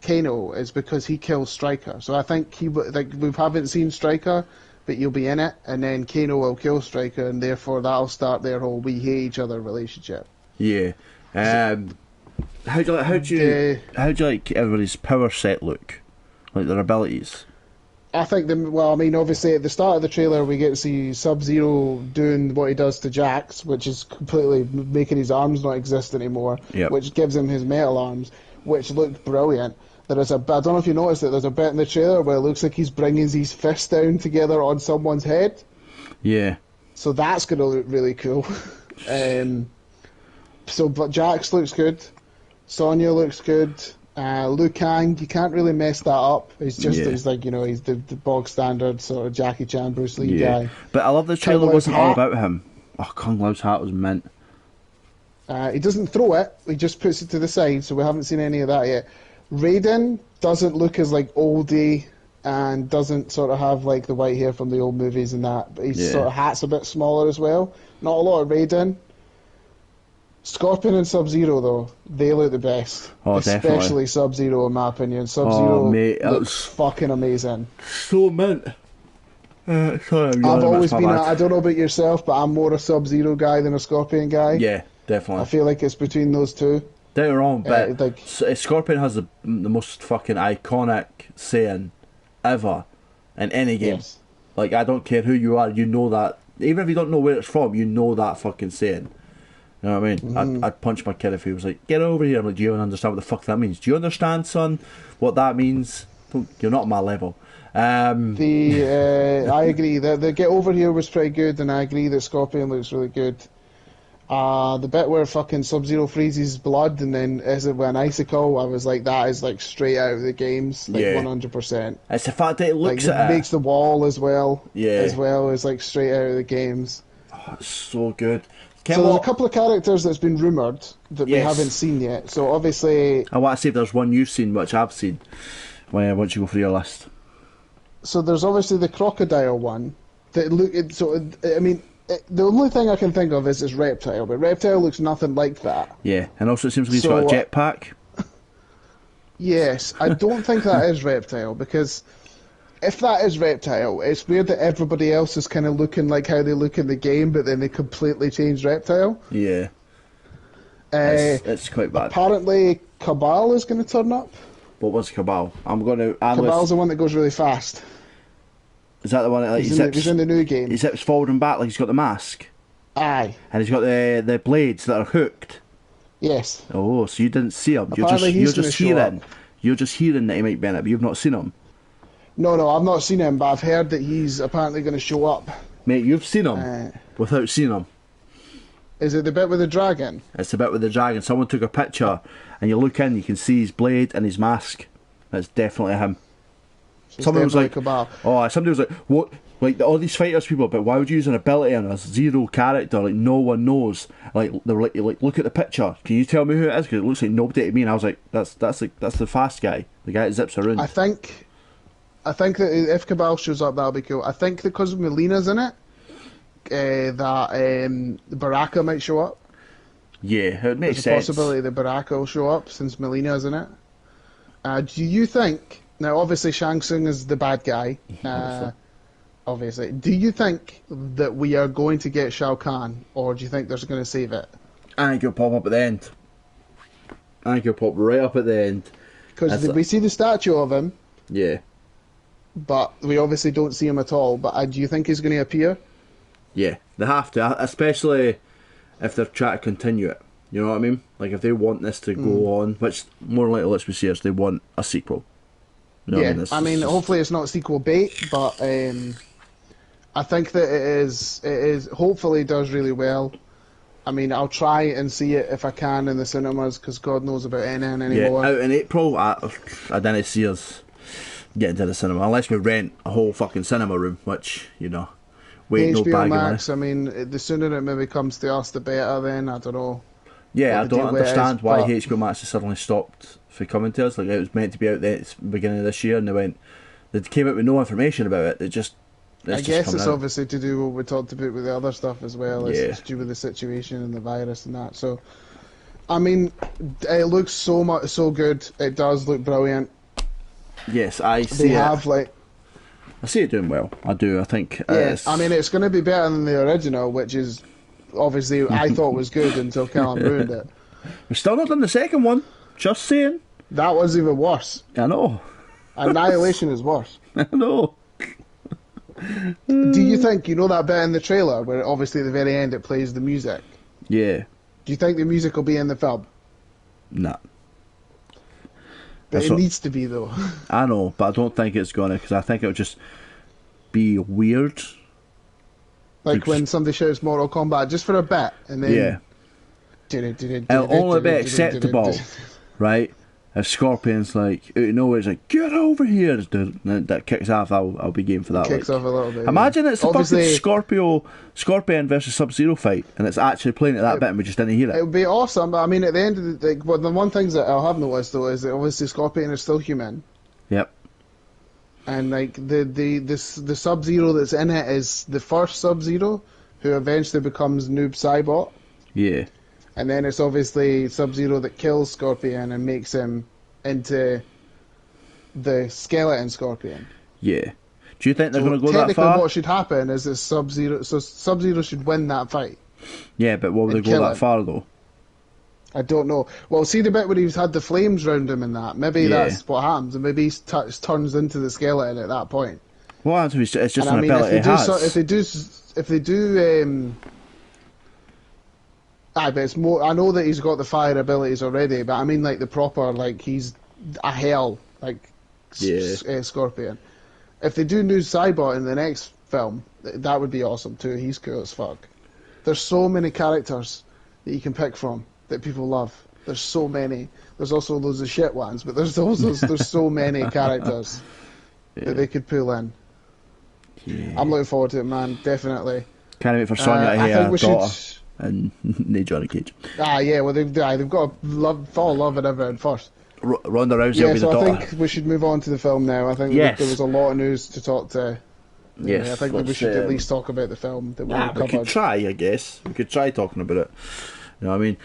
Kano is because he kills Striker. So I think we haven't seen Striker, but you'll be in it, and then Kano will kill Striker, and therefore that'll start their whole we hate each other relationship. Yeah. How do you like everybody's power set look, like their abilities? I think obviously at the start of the trailer we get to see Sub-Zero doing what he does to Jax, which is completely making his arms not exist anymore, which gives him his metal arms, which look brilliant. I don't know if you noticed it, there's a bit in the trailer where it looks like he's bringing his fists down together on someone's head. Yeah. So that's going to look really cool. But Jax looks good. Sonya looks good. Liu Kang, you can't really mess that up. He's just, he's the bog standard sort of Jackie Chan, Bruce Lee guy. But I love the trailer wasn't all about him. Oh, Kung Lao's hat was mint. He doesn't throw it, he just puts it to the side, so we haven't seen any of that yet. Raiden doesn't look as oldie and doesn't sort of have the white hair from the old movies and that, but his sort of hat's a bit smaller as well. Not a lot of Raiden. Scorpion and Sub-Zero, though, they look the best. Oh, definitely. Especially Sub-Zero, in my opinion. Sub-Zero mate, looks fucking amazing. So mint. Sorry, I've always been, I don't know about yourself, but I'm more a Sub-Zero guy than a Scorpion guy. Yeah, definitely. I feel like it's between those two. Don't get me wrong, but like, Scorpion has the most fucking iconic saying ever in any game. Yes. Like, I don't care who you are, you know that. Even if you don't know where it's from, you know that fucking saying. You know what I mean? I'd punch my kid if he was like, get over here. I'm like, do you even understand what the fuck that means? Do you understand, son, what that means? You're not at my level. I agree. The get over here was pretty good, and I agree that Scorpion looks really good. The bit where fucking Sub-Zero freezes blood and then is it with an icicle, I was like, that is like straight out of the games, like 100%. It's the fact that it looks like, at it makes the wall as well, as well as like straight out of the games. Oh, it's so good. So there's a couple of characters that's been rumoured that we haven't seen yet. So obviously, I want to see if there's one you've seen, which I've seen. Once you go through your list. So there's obviously the crocodile one. The only thing I can think of is Reptile, but Reptile looks nothing like that. Yeah, and also it seems like he's got a jetpack. Yes, I don't think that is Reptile, because if that is Reptile, it's weird that everybody else is kind of looking like how they look in the game, but then they completely changed Reptile. Yeah. It's quite bad. Apparently, Cabal is going to turn up. What was Cabal? Cabal's the one that goes really fast. Is that the one that like, he's in the new game? He zips forward and back like he's got the mask? Aye. And he's got the blades that are hooked? Yes. Oh, so you didn't see him. Apparently you're just hearing. You're just hearing that he might be in it, but you've not seen him. No, I've not seen him, but I've heard that he's apparently going to show up. Mate, you've seen him without seeing him. Is it the bit with the dragon? It's the bit with the dragon. Someone took a picture, and you look in, you can see his blade and his mask. That's definitely him. So somebody was like, Cabal. Somebody was like, what? Like all these fighters people, but why would you use an ability on a zero character? Like no one knows. Like they were like, look at the picture. Can you tell me who it is? Because it looks like nobody to me. And I was like, that's the fast guy, the guy that zips around. I think that if Cabal shows up, that'll be cool. I think because Melina's in it, that Baraka might show up. Yeah, it makes sense. There's a possibility that Baraka will show up since Melina's in it. Do you think... Now, obviously, Shang Tsung is the bad guy. Obviously. Do you think that we are going to get Shao Kahn, or do you think they're going to save it? I think he'll pop up at the end. I think he'll pop right up at the end. Because we see the statue of him. Yeah. But we obviously don't see him at all. But do you think he's going to appear? Yeah, they have to, especially if they're trying to continue it. You know what I mean? Like if they want this to go on, which more likely, let's be serious, they want a sequel. You know yeah, I mean, hopefully it's not sequel bait, but I think that it is. Hopefully, does really well. I mean, I'll try and see it if I can in the cinemas, because God knows about NN anymore. Yeah, out in April, I didn't see us getting to the cinema unless we rent a whole fucking cinema room, which HBO Max. I mean, the sooner it maybe comes to us, the better. Then I don't know. Yeah, I don't understand why HBO Max has suddenly stopped for coming to us. Like it was meant to be out there at the beginning of this year, and they came out with no information about it. I guess it's obviously to do what we talked about with the other stuff as well. It's due with the situation and the virus and that. So, I mean, it looks so good. It does look brilliant. Yes, I see. I see it doing well. I do. I think. Yes, I mean it's going to be better than the original, which is obviously I thought was good until Callum ruined it. We've still not done the second one. Just saying. That was even worse. I know. Annihilation is worse. I know. Do you think that bit in the trailer where obviously at the very end it plays the music? Yeah. Do you think the music will be in the film? Nah. But it needs to be though. I know, but I don't think it's gonna, because I think it'll just be weird. Like when somebody shouts Mortal Kombat just for a bit, and then it'll only be acceptable, right? If Scorpion's like out of nowhere, it's like get over here, and that kicks off. I'll be game for that. Kicks off a little bit. Imagine it's a fucking Scorpion versus Sub-Zero fight, and it's actually playing at that bit, and we just didn't hear it. It would be awesome. But I mean, at the end of the the one things that I'll have noticed though is that obviously Scorpion is still human. Yep. And like the Sub-Zero that's in it is the first Sub-Zero, who eventually becomes Noob Saibot. Yeah. And then it's obviously Sub-Zero that kills Scorpion and makes him into the skeleton Scorpion. Yeah. Do you think they're going to go that technically far? What should happen is that Sub-Zero should win that fight. Yeah, but will they go that far, though? I don't know. Well, see the bit where he's had the flames round him and that. Maybe that's what happens, and maybe he turns into the skeleton at that point. Well, it's just an ability he has. If they do, but it's more. I know that he's got the fire abilities already, but I mean like the proper, like he's a hell, like Scorpion. If they do new Cybot in the next film, that would be awesome too. He's cool as fuck. There's so many characters that you can pick from that people love. There's so many. There's also loads of shit ones, but there's so many characters that they could pull in. Yeah. I'm looking forward to it, man. Definitely. Can't wait for Sonya to hear her daughter and Johnny Cage. Well they've got to fall in love with everyone first. Ronda Rousey will be the daughter. I think we should move on to the film now. I think there was a lot of news to talk to. Yes, I think we should at least talk about the film that we covered. We could try, I guess. We could try talking about it. You know what I mean?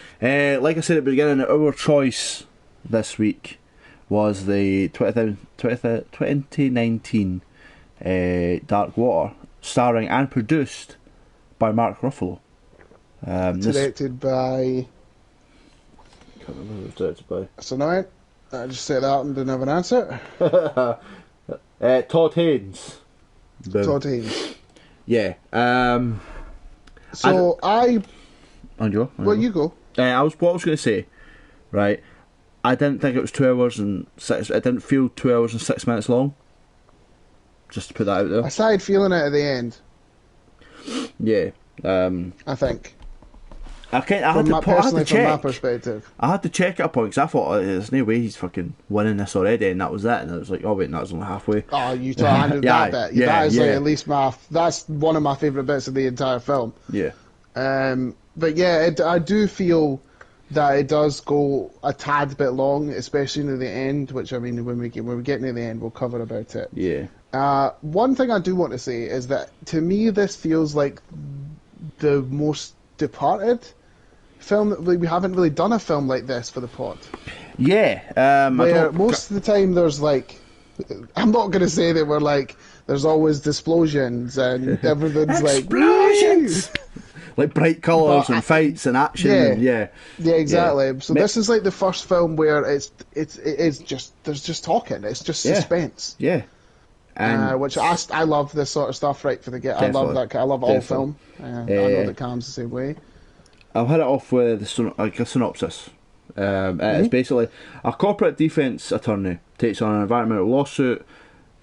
Like I said at the beginning, our choice this week was the 2019 Dark Water, starring and produced by Mark Ruffalo. Directed by... I can't remember who it was directed by. That's annoying. I just said that and didn't have an answer. Todd Haynes. Boom. Todd Haynes. Yeah. So I... And you? Well, you go. What I was going to say, right? I didn't think it was 2 hours and 6. It didn't feel 2 hours and 6 minutes long. Just to put that out there. I started feeling it at the end. Yeah. I think. I had to check. From my perspective. I had to check at a point because I thought there's no way he's fucking winning this already, and that was it. And I was like, oh wait, no, it's only halfway. Oh, you handled that bit. Yeah, that is like at least that's one of my favourite bits of the entire film. Yeah. But yeah, I do feel that it does go a tad bit long, especially near the end. Which I mean, when we get near the end, we'll cover about it. Yeah. One thing I do want to say is that to me, this feels like the most departed film that we haven't really done a film like this for the pod. Yeah. Where most of the time there's like, I'm not going to say that we're like, there's always explosions and everything's explosions! Like bright colours and fights and action. Yeah, exactly. Yeah. So this is like the first film where it's just, there's just talking. It's just suspense. Yeah. Which I love this sort of stuff right for the get. I love that. I love all film. I know that Cam's the same way. I'll hit it off with a synopsis. It's basically a corporate defence attorney takes on an environmental lawsuit.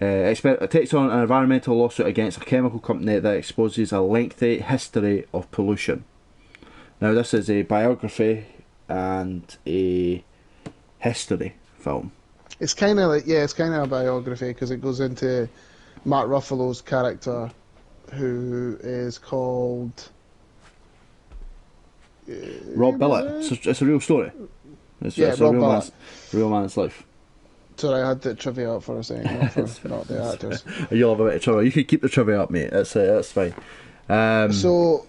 Takes on an environmental lawsuit against a chemical company that exposes a lengthy history of pollution. Now, this is a biography and a history film. It's kind of like it's kind of a biography because it goes into Mark Ruffalo's character, who is called Rob Billett. It's a real story. It's a real man's life. Sorry, I had the trivia up for a second, not the actors. You love a bit of trivia. You can keep the trivia up, mate. That's fine. So,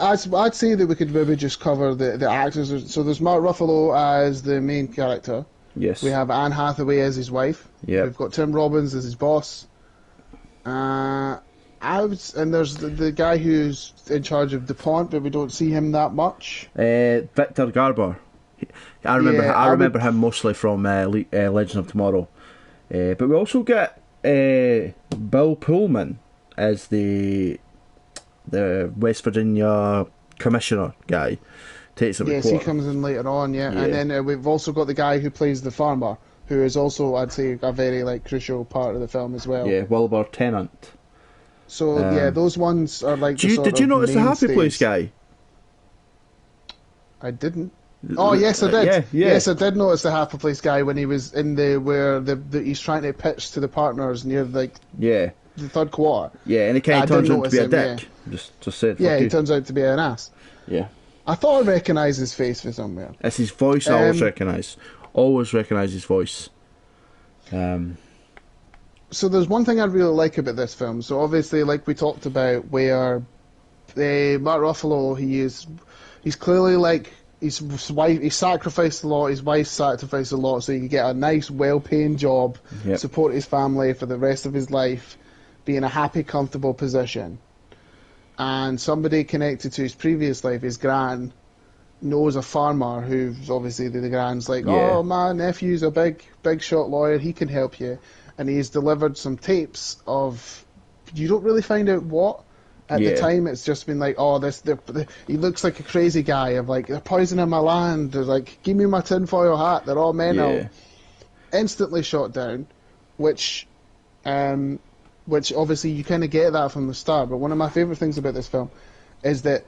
I'd say that we could maybe just cover the actors. So there's Mark Ruffalo as the main character. Yes. We have Anne Hathaway as his wife. Yeah. We've got Tim Robbins as his boss. And there's the guy who's in charge of DuPont, but we don't see him that much. Victor Garber. I remember him mostly from Legend of Tomorrow. But we also get Bill Pullman as the West Virginia commissioner guy. Takes a yes, he comes in later on, yeah. And then we've also got the guy who plays the farmer, who is also, I'd say, a very crucial part of the film as well. Yeah, Wilbur Tennant. So those ones are like. Did you notice the Happy Place guy? I didn't. Oh yes, I did. Yeah. Yes, I did notice the Happy Place guy when he was in where he's trying to pitch to the partners near the third quarter. Yeah, and he kind of turns out to be a dick. Yeah. Just said. Yeah, he turns out to be an ass. Yeah. I thought I recognised his face from somewhere. It's his voice. I always recognise. Always recognise his voice. So there's one thing I really like about this film. So obviously, like we talked about, where Mark Ruffalo, he's clearly like his wife, he sacrificed a lot, his wife sacrificed a lot so he could get a nice, well-paying job, support his family for the rest of his life, be in a happy, comfortable position. And somebody connected to his previous life, his gran, knows a farmer who's obviously the gran's like, oh, my nephew's a big shot lawyer, he can help you. And he's delivered some tapes of, you don't really find out what. At the time, it's just been like, oh, he looks like a crazy guy of like, they're poisoning my land. They're like, give me my tinfoil hat. They're all mental. Instantly shot down, which obviously you kind of get that from the start. But one of my favourite things about this film is that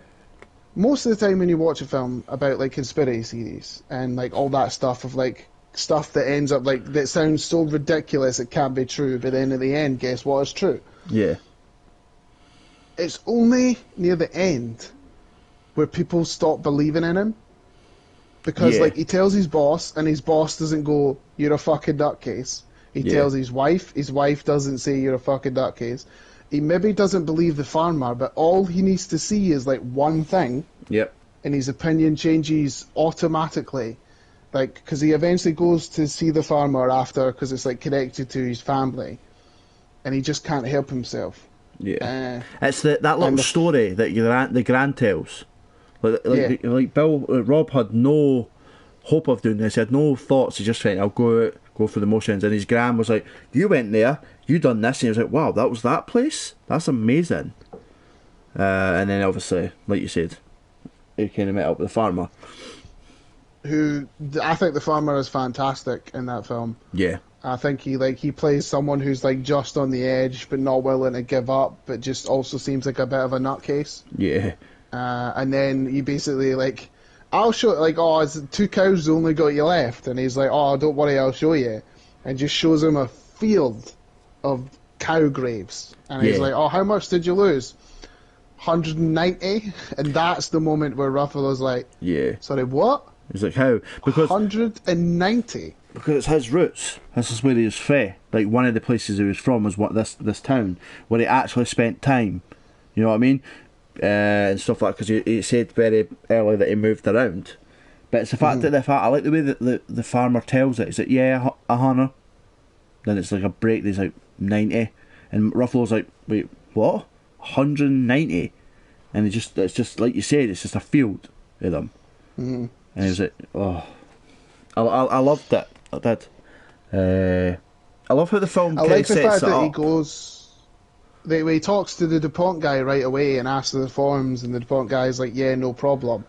most of the time when you watch a film about like conspiracy theories and like all that stuff of like stuff that ends up like that sounds so ridiculous it can't be true, but then at the end, guess what is true? Yeah. It's only near the end where people stop believing in him. Because, like, he tells his boss, and his boss doesn't go, you're a fucking nutcase. He tells his wife doesn't say you're a fucking nutcase. He maybe doesn't believe the farmer, but all he needs to see is, like, one thing. And his opinion changes automatically. Like, because he eventually goes to see the farmer after, because it's, like, connected to his family. And he just can't help himself. It's that little story that the gran tells. Like Rob had no hope of doing this. He had no thoughts. He just went, I'll go through the motions. And his gran was like, you went there, you done this. And he was like, wow, that was that place? That's amazing. And then obviously, like you said, he kind of met up with the farmer. Who, I think the farmer is fantastic in that film. I think he plays someone who's like just on the edge but not willing to give up, but just also seems like a bit of a nutcase. And then he basically like, I'll show like, oh, it's 2 cows only got you left, and he's like, oh, don't worry, I'll show you, and just shows him a field of cow graves, and he's like, oh, how much did you lose? 190, and that's the moment where Ruffalo's like, sorry, what? He's like, how? Because 190. Because it's his roots. This is where he was from. Like, one of the places he was from was this town, where he actually spent time. You know what I mean? And stuff like that, because he said very early that he moved around. But it's the fact that I like the way that the farmer tells it. He's like, yeah, 100. Then it's like a break, there's like 90. And Ruffalo's like, wait, what? 190? And it's just like you said, it's just a field of them. And he's like, oh. I loved it. I did. I love how the film I like the fact that up. he goes. He talks to the DuPont guy right away and asks for the forms, and the DuPont guy's like, "Yeah, no problem."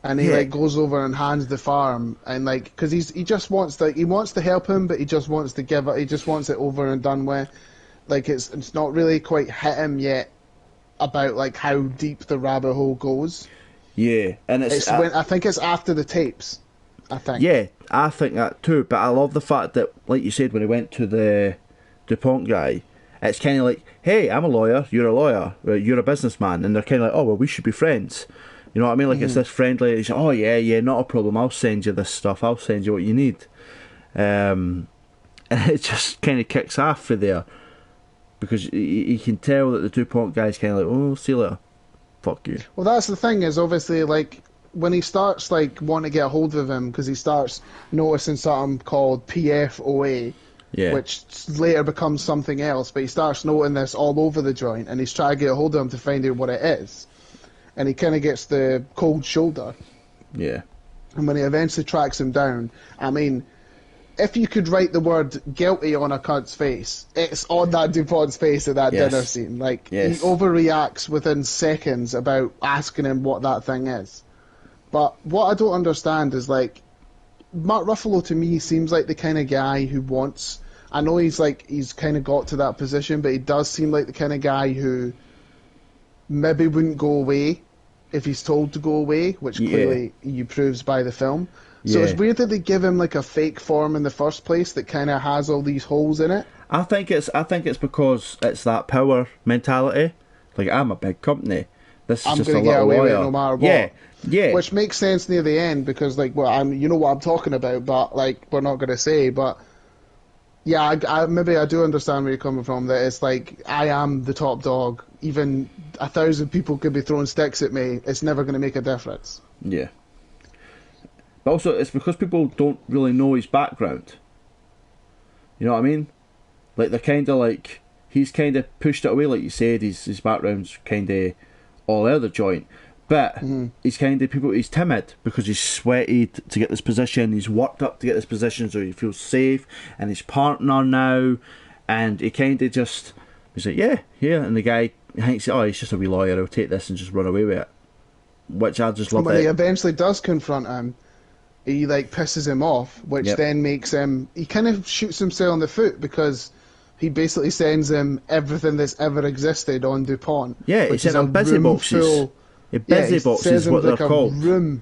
And he like goes over and hands the farm, and like, because he just wants he wants to help him, but he just wants to give it. He just wants it over and done with. Like it's not really quite hit him yet about like how deep the rabbit hole goes. And I think it's after the tapes. I think. Yeah, I think that too, but I love the fact that, like you said, when he went to the DuPont guy, it's kind of like, hey, I'm a lawyer, you're a lawyer, you're a businessman, and they're kind of like, oh, well, we should be friends. You know what I mean? Like, it's this friendly, he's like, oh, yeah, not a problem, I'll send you this stuff, I'll send you what you need. And it just kind of kicks off for there, because you can tell that the DuPont guy's kind of like, oh, see you later, fuck you. Well, that's the thing, is obviously, like, when he starts like wanting to get a hold of him, because he starts noticing something called PFOA, which later becomes something else, but he starts noting this all over the joint, and he's trying to get a hold of him to find out what it is, and he kind of gets the cold shoulder. And when he eventually tracks him down, I mean, if you could write the word guilty on a cunt's face, it's on that DuPont's face at that dinner scene. Like, he overreacts within seconds about asking him what that thing is. But what I don't understand is, like, Mark Ruffalo to me seems like the kind of guy who wants... I know he's kind of got to that position, but he does seem like the kind of guy who maybe wouldn't go away if he's told to go away, which clearly he proves by the film. So it's weird that they give him, like, a fake form in the first place that kind of has all these holes in it. I think it's because it's that power mentality. Like, I'm a big company. This is I'm just a gonna little get away lawyer. with it no matter what. Which makes sense near the end, because, like, well, you know what I'm talking about, but, like, we're not going to say, but, yeah, I maybe I do understand where you're coming from, that it's like, I am the top dog, even 1,000 people could be throwing sticks at me, it's never going to make a difference. But also, it's because people don't really know his background. You know what I mean? Like, they're kind of like... He's kind of pushed it away, like you said. His background's kind of all out of the joint. But he's kind of... He's timid because he's sweated to get this position. He's worked up to get this position so he feels safe. And his partner now. And he kind of just... He's like, yeah. And the guy thinks, oh, he's just a wee lawyer. I'll take this and just run away with it. Which I just love. When he eventually does confront him, he like pisses him off, which then makes him... He kind of shoots himself in the foot because he basically sends him everything that's ever existed on DuPont. Yeah, he sent him busy boxes. Busy boxes is what they're called. Room.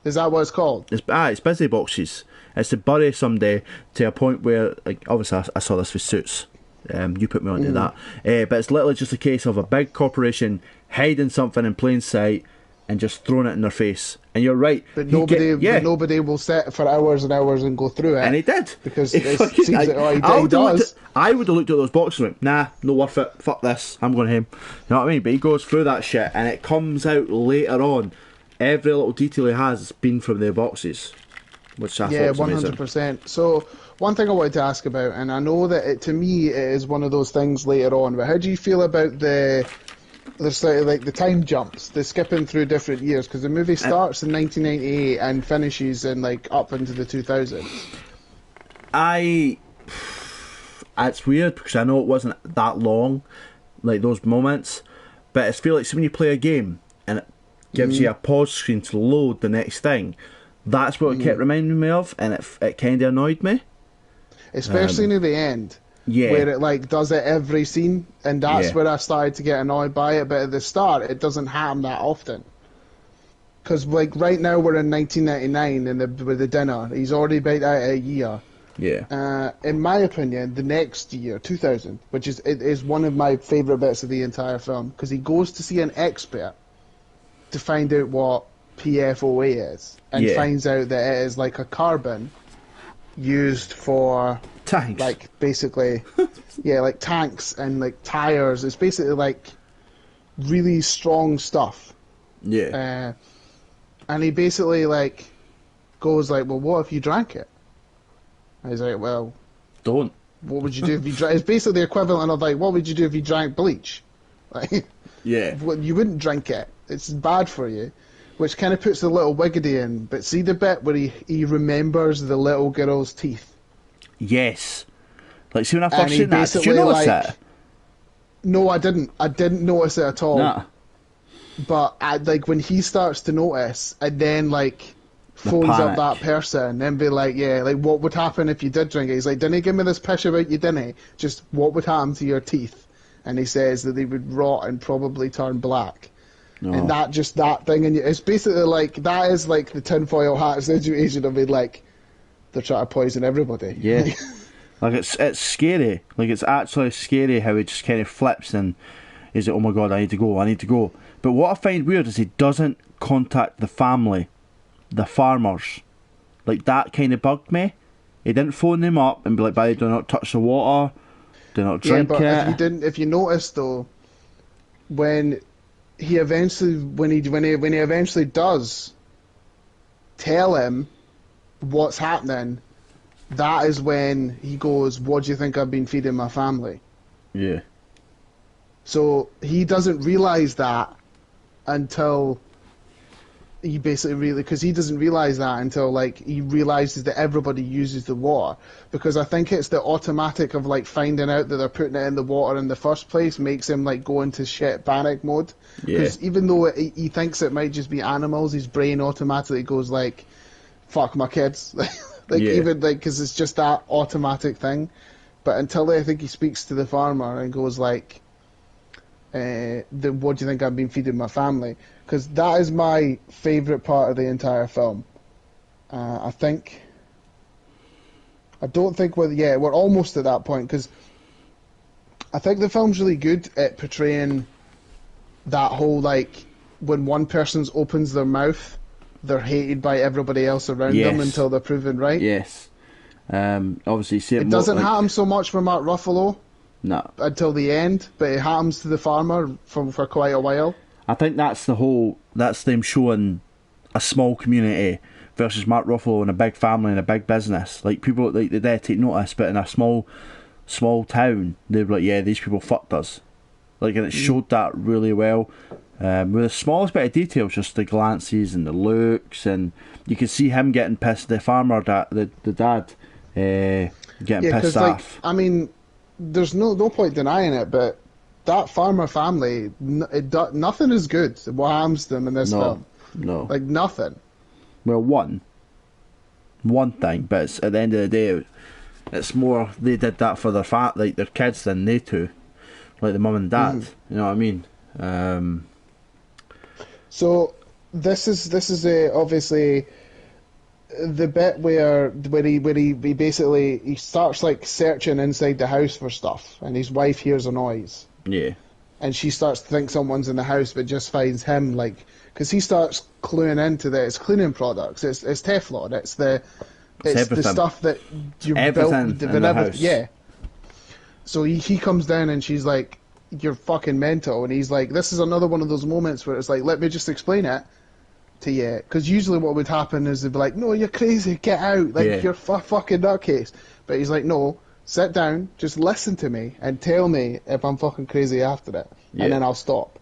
Is that what it's called? It's busy boxes. It's to bury someday to a point where, like, obviously I saw this with Suits. You put me onto that. But it's literally just a case of a big corporation hiding something in plain sight and just throwing it in their face. And you're right. But nobody will sit for hours and hours and go through it. And he did. Because it seems he does. I would have looked at those boxes and went, nah, no worth it. Fuck this. I'm going home. You know what I mean? But he goes through that shit and it comes out later on. Every little detail he has has been from their boxes. Which I thought was 100%. Amazing. So, one thing I wanted to ask about, and I know that to me it is one of those things later on, but how do you feel about the sort of like the time jumps, the skipping through different years? Because the movie starts in 1998 and finishes in like up into the 2000s. It's weird because I know it wasn't that long, like those moments, but I feel like when you play a game and it gives you a pause screen to load the next thing, that's what it kept reminding me of, and it kind of annoyed me. Especially near the end. Yeah. Where it like does it every scene, and that's where I started to get annoyed by it. But at the start, it doesn't happen that often. Because like right now we're in 1999 with the dinner. He's already been out a year. Yeah. In my opinion, the next year, 2000, which is one of my favourite bits of the entire film, because he goes to see an expert to find out what PFOA is, and finds out that it is like a carbon used for tanks, like basically like tanks and like tires. It's basically like really strong stuff. And he basically like goes like, well, what if you drank it? And he's like, well, don't. What would you do if you drank? It's basically the equivalent of like, what would you do if you drank bleach? Like, you wouldn't drink it. It's bad for you. Which kind of puts the little wiggity in. But see the bit where he remembers the little girl's teeth? Yes. Like, see when I first seen that, did you notice it? No, I didn't. I didn't notice it at all. Nah. But like when he starts to notice, and then like phones up that person and be like, yeah, like what would happen if you did drink it? He's like, didn't he give me this pish about you, didn't he? Just what would happen to your teeth? And he says that they would rot and probably turn black. No. And that thing, and it's basically like, that is like the tinfoil hat situation of it, like, they're trying to poison everybody. Yeah. Like, it's scary. Like, it's actually scary how he just kind of flips and he's like, oh my god, I need to go. But what I find weird is he doesn't contact the family, the farmers. Like, that kind of bugged me. He didn't phone them up and be like, buddy, do not touch the water, do not drink it. If you notice though, when he eventually does tell him what's happening, that is when he goes, what do you think I've been feeding my family? Yeah. So he doesn't realise that until he basically because he doesn't realise that until like he realises that everybody uses the water, because I think it's the automatic of like finding out that they're putting it in the water in the first place makes him like go into shit panic mode, because even though he thinks it might just be animals, his brain automatically goes like, fuck my kids. Even like, because it's just that automatic thing. But until I think he speaks to the farmer and goes like, what do you think I've been feeding my family? Because that is my favourite part of the entire film. I don't think we're almost at that point, because I think the film's really good at portraying that whole, like, when one person opens their mouth, they're hated by everybody else around them until they're proven right. Yes. Obviously, see it doesn't happen so much for Mark Ruffalo. No. Until the end, but it happens to the farmer for quite a while. I think that's them showing a small community versus Mark Ruffalo and a big family and a big business. Like, people, like, they dare take notice, but in a small town, they were like, yeah, these people fucked us. Like, and it showed that really well. With the smallest bit of details, just the glances and the looks, and you can see him getting pissed. The farmer, the dad, getting pissed off. Like, I mean, there's no point denying it, but that farmer family, nothing is good what happens to them in this film. No, like nothing. Well, one thing, but it's, at the end of the day, it's more they did that for their their kids than they two, like the mum and dad. You know what I mean? So this is obviously the bit where he basically he starts like searching inside the house for stuff, and his wife hears a noise. Yeah. And she starts to think someone's in the house, but just finds him, like, because he starts cluing into that it's cleaning products, it's Teflon, it's the stuff that you built in the house. Yeah. So he comes down and she's like, "You're fucking mental," and he's like, "This is another one of those moments where it's like, let me just explain it to you," because usually what would happen is they'd be like, "No, you're crazy, get out, like you're fucking nutcase," but he's like, "No. Sit down, just listen to me, and tell me if I'm fucking crazy after it, and then I'll stop."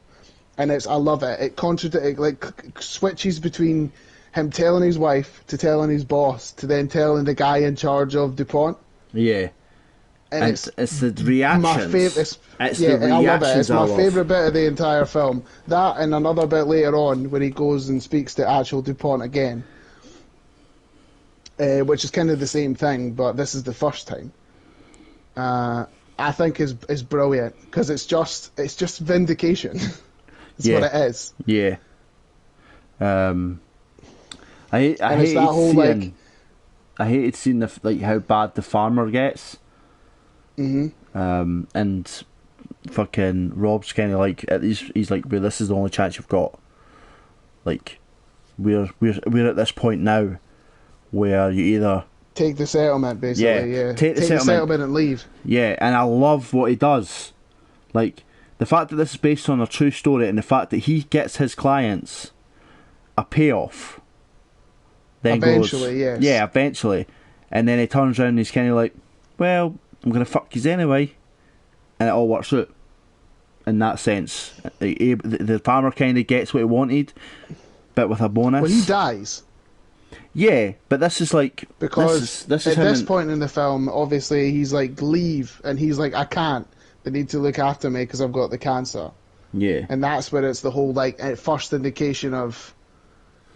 And I love it. It like switches between him telling his wife to telling his boss to then telling the guy in charge of DuPont. Yeah. And it's the reactions. My favourite. I love it. It's my favourite bit of the entire film. That and another bit later on where he goes and speaks to actual DuPont again, which is kind of the same thing, but this is the first time. I think is brilliant because it's just vindication. That's what it is. Yeah. I hated seeing how bad the farmer gets. And fucking Rob's kind of like he's like, well, this is the only chance you've got. Like, we're at this point now where you either take the settlement, basically. Yeah. Take the settlement and leave. Yeah, and I love what he does. Like, the fact that this is based on a true story, and the fact that he gets his clients a payoff. Then eventually, yes. Yeah, eventually. And then he turns around and he's kind of like, well, I'm going to fuck yous anyway. And it all works out. In that sense. The farmer kind of gets what he wanted, but with a bonus. Well, he dies. Yeah, but this is like... Because this is at this point in the film, obviously, he's like, leave. And he's like, I can't. They need to look after me because I've got the cancer. Yeah. And that's where it's the whole, like, first indication of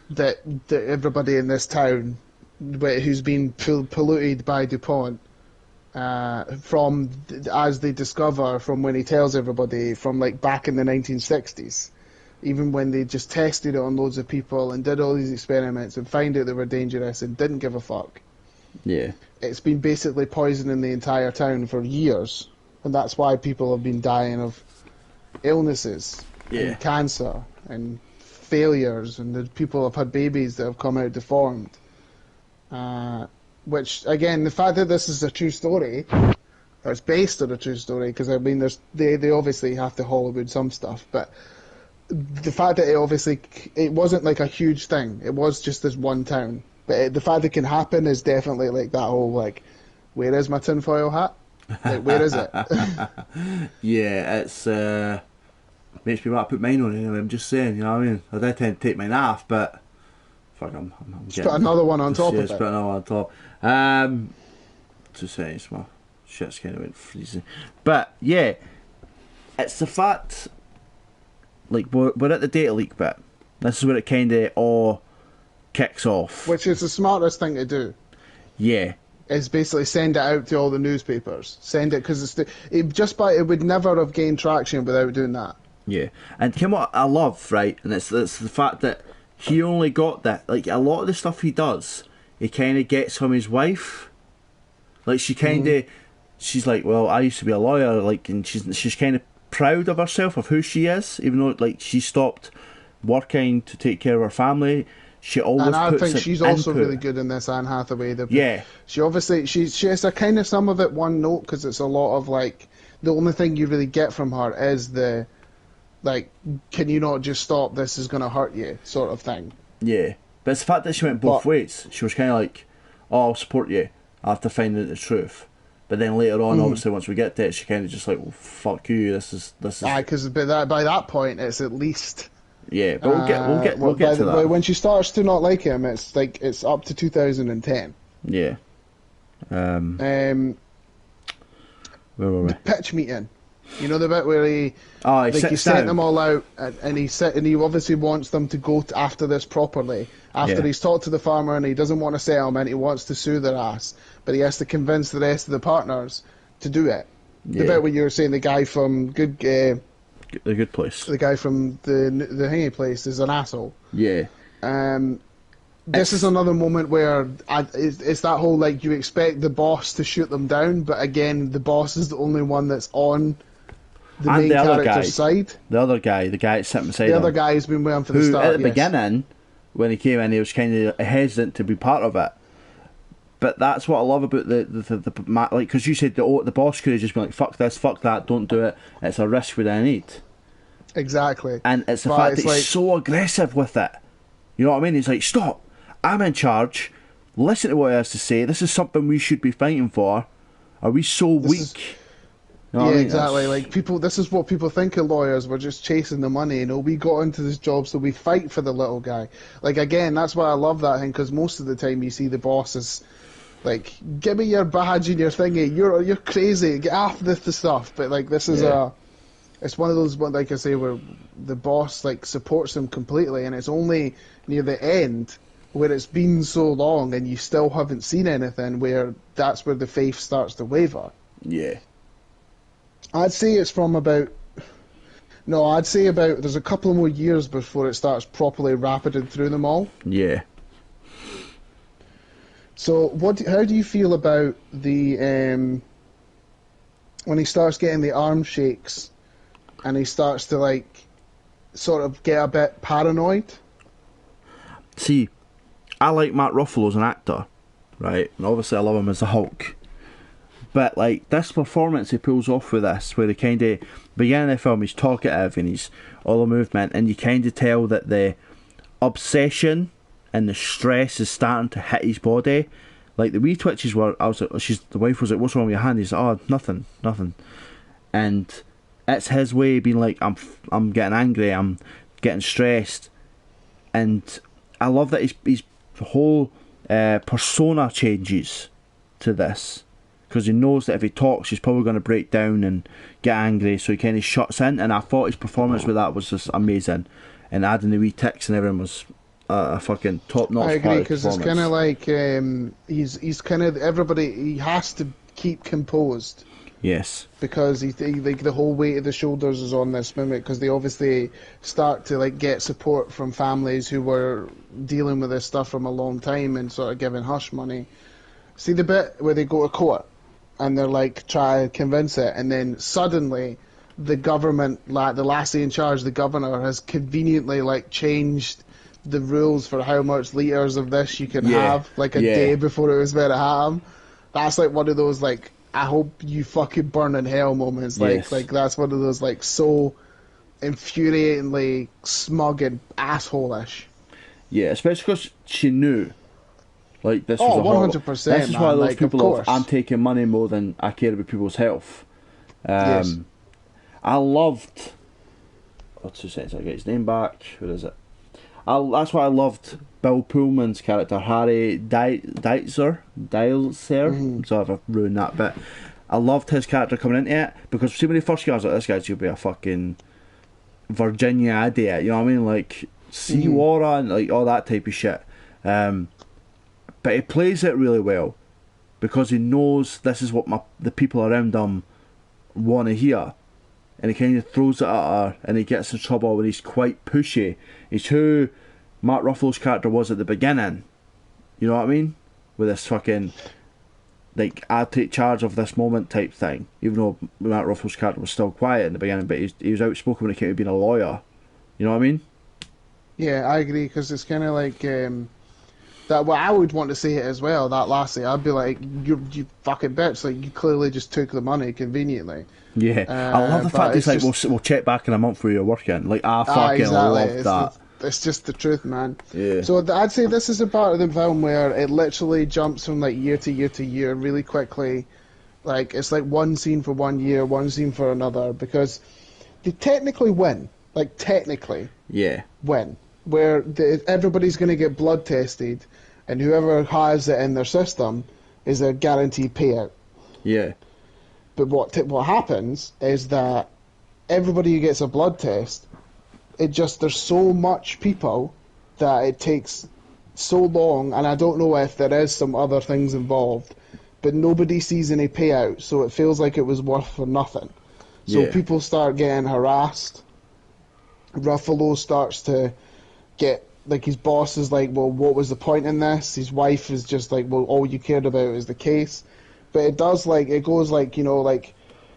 that everybody in this town who's been polluted by DuPont, from, as they discover from when he tells everybody, from, like, back in the 1960s. Even when they just tested it on loads of people and did all these experiments and found out they were dangerous and didn't give a fuck. Yeah. It's been basically poisoning the entire town for years. And that's why people have been dying of illnesses and cancer and failures, and the people have had babies that have come out deformed. Which, again, the fact that this is a true story, or it's based on a true story, because, I mean, they obviously have to Hollywood some stuff, but the fact that it wasn't like a huge thing. It was just this one town. But the fact it can happen is definitely like that whole, like, where is my tinfoil hat? Like, where is it? Yeah, it's makes me want to put mine on anyway. I'm just saying, you know what I mean? I do tend to take mine off, but fuck, I'm just put another one on top of it. Just put another one on top. 2 seconds, my shit's kind of went freezing. But yeah, it's the fact, like, we're at the data leak bit. This is where it kind of all kicks off. Which is the smartest thing to do. Yeah. Is basically send it out to all the newspapers. Send it, because it would never have gained traction without doing that. Yeah, and what I love, right, and it's the fact that he only got that, like, a lot of the stuff he does, he kind of gets from his wife. Like, she kind of, she's like, well, I used to be a lawyer, like, and she's kind of proud of herself, of who she is, even though, like, she stopped working to take care of her family. She always and I puts think she's also really good in this, Anne Hathaway. She obviously, she has a kind of some of it one note, because it's a lot of, like, the only thing you really get from her is like, can you not just stop, this is going to hurt you, sort of thing. Yeah. But it's the fact that she went both ways. She was kind of like, oh, I'll support you after finding the truth. But then later on, obviously, once we get to it, she kind of just like, well, fuck you, this is... Aye, because by that point, it's at least... Yeah, but we'll get to that. When she starts to not like him, it's like, it's up to 2010. Yeah. Where were we? The pitch meeting. You know the bit where he sent them all out, and he obviously wants them to go after this properly. After he's talked to the farmer and he doesn't want a settlement, he wants to sue their ass, but he has to convince the rest of the partners to do it. The bit where you were saying the guy from The Good Place, the guy from the Hingy Place is an asshole. Yeah. This is another moment where it's that whole, like, you expect the boss to shoot them down, but again, the boss is the only one that's on the main character's side. The other guy, the guy that's sitting beside him. The other guy has been waiting for the start. At the beginning, when he came in, he was kind of hesitant to be part of it. But that's what I love about the like, because you said the boss could have just been like, fuck this, fuck that, don't do it. It's a risk we don't need. Exactly. And it's the fact that he's so aggressive with it. You know what I mean? He's like, stop, I'm in charge. Listen to what he has to say. This is something we should be fighting for. Are we so weak? You know yeah, I mean? Exactly. Like, people, this is what people think of lawyers. We're just chasing the money. You know, we got into this job so we fight for the little guy. Like, again, that's why I love that thing, because most of the time you see the boss is like, give me your badge and your thingy. You're crazy. Get off the stuff. But like, this is it's one of those, like I say, where the boss like supports him completely, and it's only near the end where it's been so long and you still haven't seen anything, where that's where the faith starts to waver. Yeah. I'd say it's from about... No, I'd say about... There's a couple more years before it starts properly rapiding through them all. Yeah. So, how do you feel about the... when he starts getting the arm shakes and he starts to, like, sort of get a bit paranoid? See, I like Mark Ruffalo as an actor, right? And obviously I love him as the Hulk. But, like, this performance he pulls off with this, where he kind of, beginning of the film, he's talkative and he's all the movement, and you kind of tell that the obsession and the stress is starting to hit his body. Like, the wee twitches were, I was like, the wife was like, what's wrong with your hand? He's like, oh, nothing. And it's his way of being like, I'm getting angry, I'm getting stressed. And I love that his whole persona changes to this. Because he knows that if he talks, he's probably going to break down and get angry, so he kind of shuts in. And I thought his performance with that was just amazing. And adding the wee ticks and everything was a fucking top-notch. I agree, because it's kind of like he's kind of everybody. He has to keep composed. Yes. Because he like the whole weight of the shoulders is on this mimic, because they obviously start to like get support from families who were dealing with this stuff from a long time and sort of giving hush money. See the bit where they go to court and they're like try to convince it, and then suddenly the government, like the lassie in charge, the governor, has conveniently like changed the rules for how much litres of this you can have, like a day before it was meant to happen. That's like one of those like, I hope you fucking burn in hell moments. Like that's one of those like so infuriatingly smug and asshole-ish. Yeah, especially because she knew. Like, this was 100%. This is why those like, people of I'm taking money more than I care about people's health. Yes. I loved. Oh, 2 seconds, I'll get his name back. Where is it? That's why I loved Bill Pullman's character, Harry Deitzer. I'm sorry if I've ruined that bit. I loved his character coming into it, because see, when he first came, I was like, this guy should be a fucking Virginia idiot, you know what I mean? Like, sea water and like all that type of shit. But he plays it really well, because he knows this is what the people around him want to hear. And he kind of throws it at her, and he gets in trouble when he's quite pushy. He's who Mark Ruffalo's character was at the beginning. You know what I mean? With this fucking, like, I'll take charge of this moment type thing. Even though Mark Ruffalo's character was still quiet in the beginning, but he was outspoken when it came to being a lawyer. You know what I mean? Yeah, I agree, because it's kind of like... that what I would want to see it as well, that lassie. I'd be like, you fucking bitch, like, you clearly just took the money conveniently. Yeah, I love the fact he's like, we'll check back in a month where you're working. Like, I fucking love that. it's just the truth, man. Yeah. So I'd say this is a part of the film where it literally jumps from like year to year to year really quickly. Like it's like one scene for 1 year, one scene for another, because they technically win. Like technically, win. Where everybody's going to get blood tested, and whoever has it in their system is a guaranteed payout. Yeah. But what happens is that everybody who gets a blood test, there's so much people that it takes so long, and I don't know if there is some other things involved, but nobody sees any payout, so it feels like it was worth for nothing. So people start getting harassed. Ruffalo starts to get, like, his boss is like, well, what was the point in this? His wife is just like, well, all you cared about is the case. But it goes like, you know, like,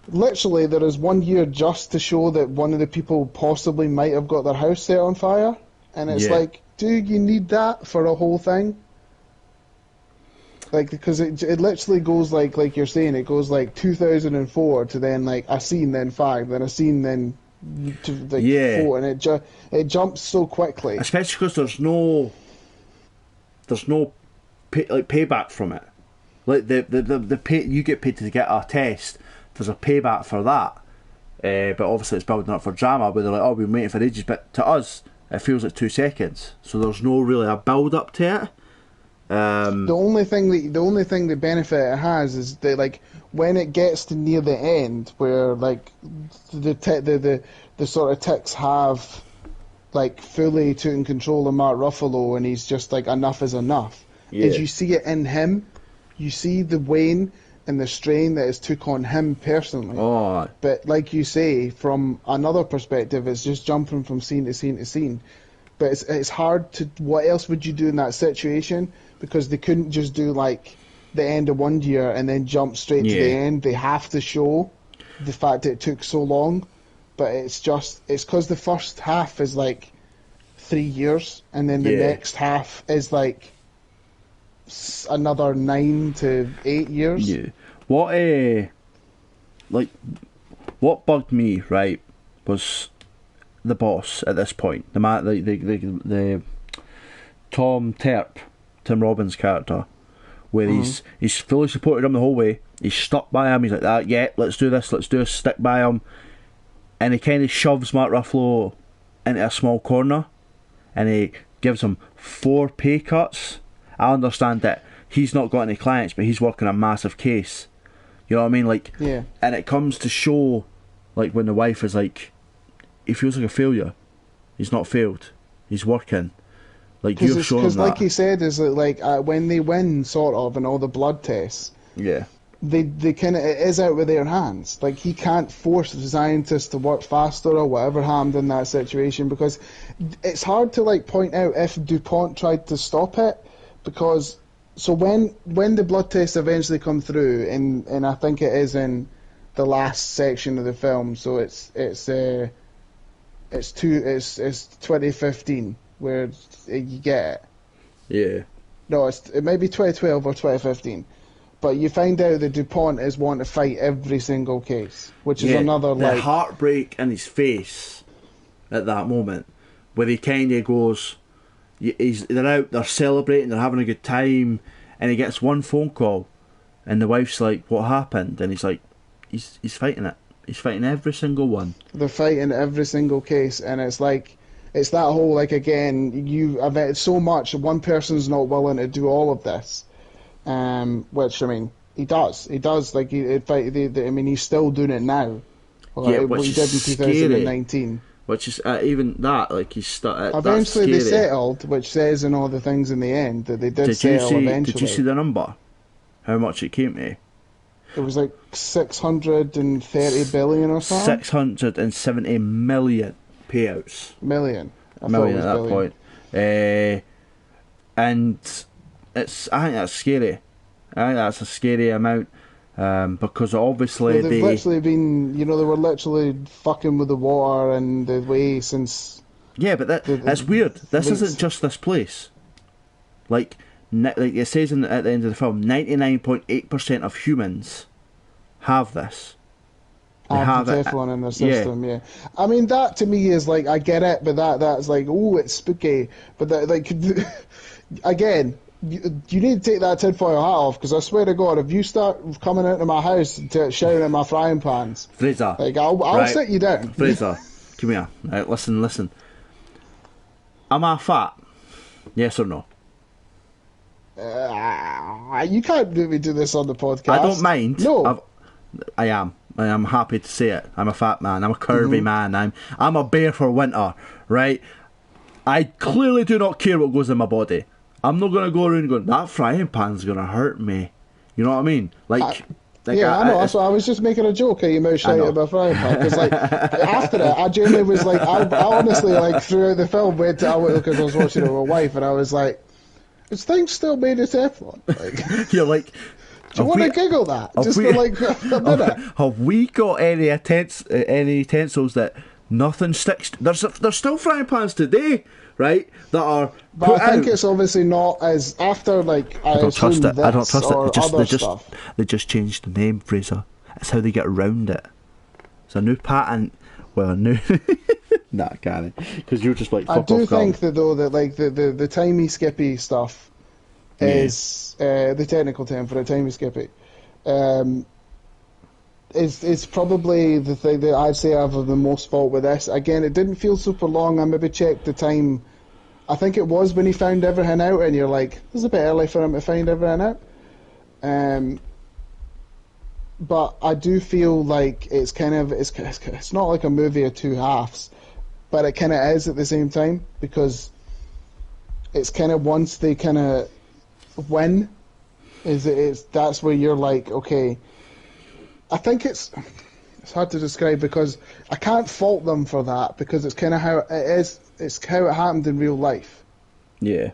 literally there is 1 year just to show that one of the people possibly might have got their house set on fire. And it's like, do you need that for a whole thing? Like, because it literally goes like you're saying, it goes like 2004 to then like a scene, then 5, then a scene, then to like 4, and it jumps so quickly. Especially because there's no payback from it. Like the pay, you get paid to get a test. There's a payback for that, but obviously it's building up for drama. Where they're like, oh, we've been waiting for ages, but to us it feels like 2 seconds. So there's no really a build up to it. The only thing the benefit it has is that, like, when it gets to near the end, where like the sort of ticks have like fully taken control of Mark Ruffalo, and he's just like, enough is enough. Is you see it in him, you see the wane and the strain that is took on him personally. Oh. But like you say, from another perspective, it's just jumping from scene to scene to scene. But it's hard to. What else would you do in that situation? Because they couldn't just do like the end of 1 year and then jump straight to the end. They have to show the fact that it took so long. But it's because the first half is like 3 years, and then the next half is like another 9 to 8 years. Yeah. What bugged me, right, was the boss at this point. The man, the Tim Robbins' character, where he's fully supported him the whole way. He's stuck by him. He's like, that, yeah, let's do this, stick by him. And he kind of shoves Mark Ruffalo into a small corner, and he gives him 4 pay cuts. I understand that he's not got any clients, but he's working a massive case. You know what I mean? Like, and it comes to show, like, when the wife is like, he feels like a failure. He's not failed. He's working. Like, you've shown him that. Because, like he said, is that, like, when they win, sort of, and all the blood tests, they kind of, it is out of their hands. Like, he can't force the scientists to work faster or whatever happened in that situation, because it's hard to, like, point out if DuPont tried to stop it, because, so when the blood tests eventually come through, and I think it is in the last section of the film, so it's 2015 where you get it. Yeah. No, it may be 2012 or 2015, but you find out that DuPont is wanting to fight every single case, which is another the heartbreak in his face at that moment, where he kind of goes, they're out, they're celebrating, they're having a good time, and he gets one phone call, and the wife's like, "What happened?" And he's like, "He's fighting it. He's fighting every single one." They're fighting every single case, and it's like, it's that whole, like, again, I've had so much, one person's not willing to do all of this, which, I mean, he does, like, I mean, he's still doing it now. What he did in 2019. Which is, even that, like, he's stuck. Eventually they settled, which says in all the things in the end that they did settle eventually. Did you see the number? How much it came to? It was like 630 billion or something? 670 million payouts. Million at that point. And I think that's scary. I think that's a scary amount. Because obviously they've literally been, they were literally fucking with the water and the way since. Yeah, but that's weird. This isn't just this place. Like it says at the end of the film, 99.8% of humans have this. have the Teflon in their system. Yeah. I mean, that to me is like, I get it, but that's like, oh, it's spooky. But that, like, again, you need to take that tinfoil hat off, because I swear to God, if you start coming into my house shouting at my frying pans, Fraser, like I'll sit you down. Fraser, come here. Right, listen. Am I fat? Yes or no? You can't do me do this on the podcast. I don't mind. No, I am. I am happy to say it. I'm a fat man. I'm a curvy man. I'm a bear for winter, right? I clearly do not care what goes in my body. I'm not gonna go around going, that frying pan's gonna hurt me. You know what I mean? Like I know. That's why I was just making a joke at you about shouting about frying pan, because like after that, I genuinely was like, I honestly, like, throughout the film went to, because I was watching it with my wife, and I was like, is things still made of Teflon? Like, you're like, do you want to giggle that just for like a minute? Have we got any utensils that nothing sticks? There's still frying pans today, right? That are. But I think it's obviously not as after, like, I don't trust it. I don't trust it. They just changed the name, Fraser. That's how they get around it. It's a new patent. Well, a new. Nah, can't. Because you're just like. I do think that though that like the timey skippy stuff is the technical term for a timey skippy. Is probably the thing that I'd say I have the most fault with this. Again, it didn't feel super long. I maybe checked the time. I think it was when he found everything out, and you're like, this is a bit early for him to find everything out. But I do feel like it's kind of it's not like a movie of two halves, but it kind of is at the same time, because it's kind of once they kind of win, that's where you're like, okay. I think it's hard to describe, because I can't fault them for that, because it's kind of how it is. It's how it happened in real life. Yeah.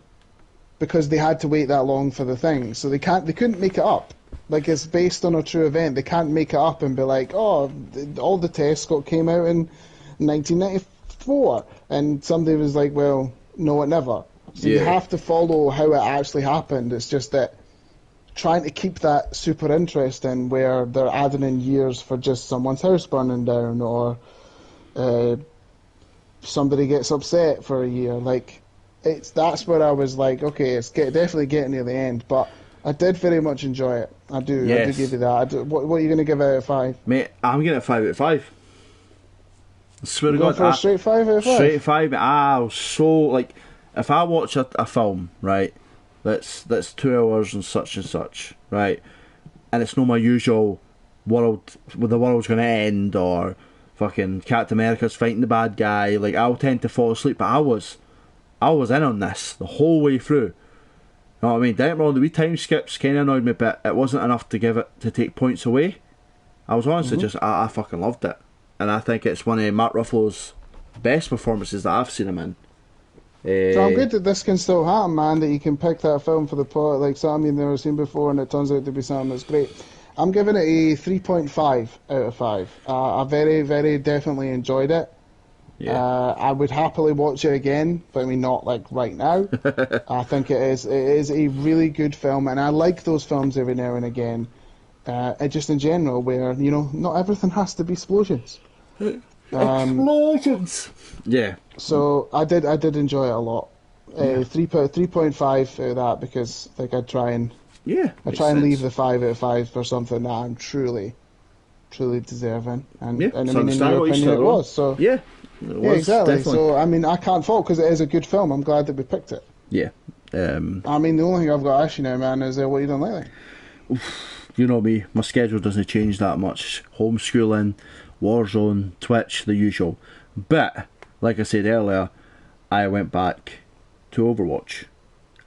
Because they had to wait that long for the thing, so they couldn't make it up. Like, it's based on a true event. They can't make it up and be like, oh, all the tests came out in 1994, and somebody was like, well, no, it never. So you have to follow how it actually happened. It's just that trying to keep that super interesting, where they're adding in years for just someone's house burning down, or somebody gets upset for a year. Like, that's where I was like, okay, it's definitely getting near the end, but I did very much enjoy it. I do. Yes. I do give you that. What are you going to give out of 5? Mate, I'm giving it a 5 out of 5. I swear to God. For a straight 5 out of 5? Straight 5. So, like, if I watch a film, right, that's 2 hours and such, right, and it's not my usual world, where the world's going to end, or fucking Captain America's fighting the bad guy, like, I'll tend to fall asleep, but I was in on this the whole way through. You know what I mean? Don't get me wrong, the wee time skips kind of annoyed me, but it wasn't enough to take points away. I was honestly just, I fucking loved it. And I think it's one of Mark Ruffalo's best performances that I've seen him in. So I'm good that this can still happen, man, that you can pick that film for the plot, like something you've never seen before, and it turns out to be something that's great. I'm giving it a 3.5 out of 5. I very, very definitely enjoyed it. Yeah. I would happily watch it again, but I mean, not like right now. I think it is a really good film, and I like those films every now and again. And just in general, where, you know, not everything has to be explosions. Explosions. Yeah. So I did enjoy it a lot. 3.5 out of that, because like I try and leave the 5 out of 5 for something that I'm truly deserving. And I mean, in your opinion, it was. So yeah. Yeah, exactly. Definitely. So, I mean, I can't fault, because it is a good film. I'm glad that we picked it. Yeah. I mean, the only thing I've got to ask you now, man, is what you done lately? You know me, my schedule doesn't change that much. Homeschooling, Warzone, Twitch, the usual. But, like I said earlier, I went back to Overwatch,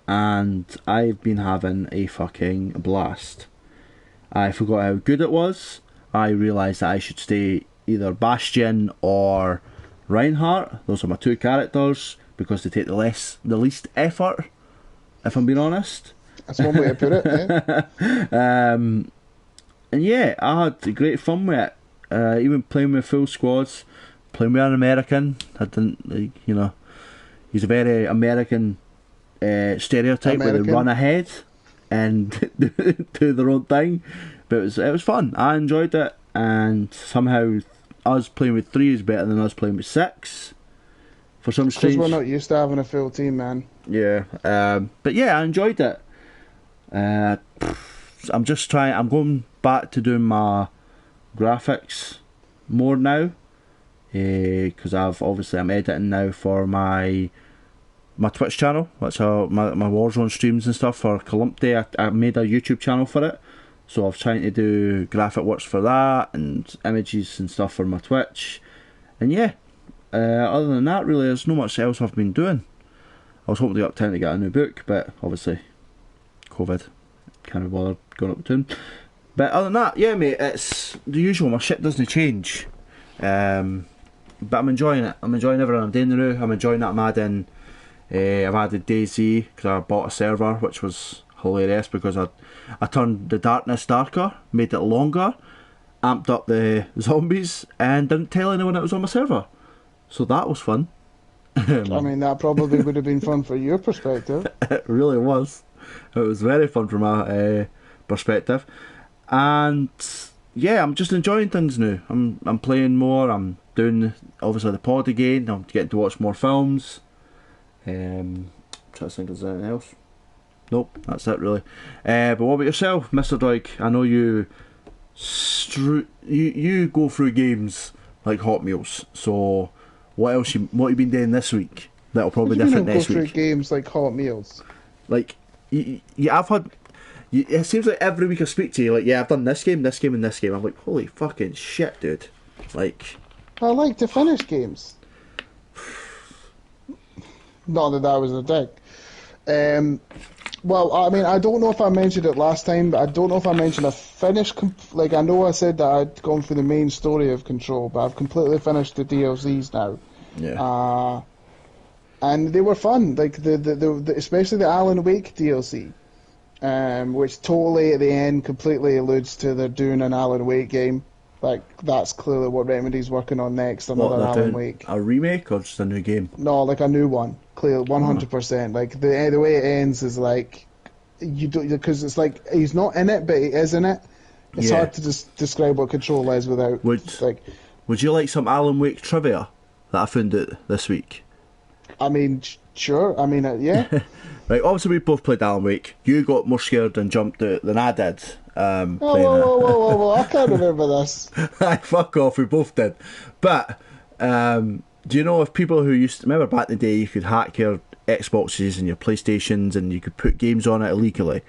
and I've been having a fucking blast. I forgot how good it was. I realised that I should stay either Bastion or Reinhardt. Those are my 2 characters, because they take the least effort, if I'm being honest. That's one way to put it, yeah. And yeah, I had great fun with it. Even playing with full squads, playing with an American. I didn't, like, you know, he's a very American stereotype, where they run ahead and do their own thing. But it was fun. I enjoyed it. and somehow us playing with 3 is better than us playing with 6. For some strange... Because we're not used to having a full team, man. Yeah, but yeah, I enjoyed it. I'm going back to doing my graphics more now, because I'm editing now for my Twitch channel. That's how my Warzone streams and stuff for Columpty. I made a YouTube channel for it, so I was trying to do graphic works for that and images and stuff for my Twitch. And yeah, other than that, really, there's not much else I've been doing. I was hoping to get time to get a new book, but obviously COVID, can't be bothered going up to him. But other than that, yeah, mate, it's the usual. My shit doesn't change, but I'm enjoying it. I'm enjoying everything I'm doing now. I'm enjoying that I've added DayZ because I bought a server, which was hilarious because I turned the darkness darker, made it longer, amped up the zombies, and didn't tell anyone it was on my server. So that was fun. I mean, that probably would have been fun for your perspective. It really was. It was very fun from my perspective. And yeah, I'm just enjoying things now. I'm playing more. I'm doing obviously the pod again. I'm getting to watch more films. Trying to think of anything else. Nope, that's it really. But what about yourself, Mr. Doig? I know you go through games like hot meals. So what have you been doing this week? That'll probably be different next week. Go through games like hot meals. Like I've had. It seems like every week I speak to you, like, yeah, I've done this game, and this game. I'm like, holy fucking shit, dude. Like, I like to finish games. Not that was a dig. Well, I mean, I don't know if I mentioned it last time, but I don't know if I mentioned a finished. Like, I know I said that I'd gone through the main story of Control, but I've completely finished the DLCs now. Yeah. And they were fun. Like the especially the Alan Wake DLC. Which totally at the end completely alludes to they're doing an Alan Wake game. Like, that's clearly what Remedy's working on next, another Alan Wake. A remake or just a new game? No, like a new one, clearly 100%. Like the way it ends is like you do, because it's like he's not in it, but he is in it. It's hard to describe what Control is without. Would you like some Alan Wake trivia that I found out this week? I mean, sure. I mean, yeah. Right, obviously we both played Alan Wake. You got more scared and jumped out than I did. Whoa, I can't remember this. Fuck off, we both did. But, do you know if people who used to... Remember back in the day you could hack your Xboxes and your PlayStations and you could put games on it illegally?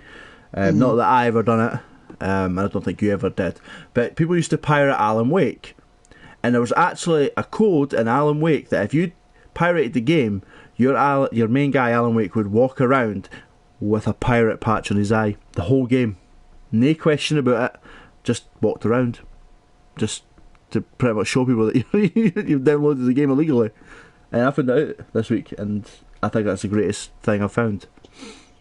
Not that I ever done it. I don't think you ever did. But people used to pirate Alan Wake. And there was actually a code in Alan Wake that if you pirated the game... Your main guy, Alan Wake, would walk around with a pirate patch on his eye the whole game. No question about it. Just walked around. Just to pretty much show people that you've downloaded the game illegally. And I found that out this week, and I think that's the greatest thing I've found.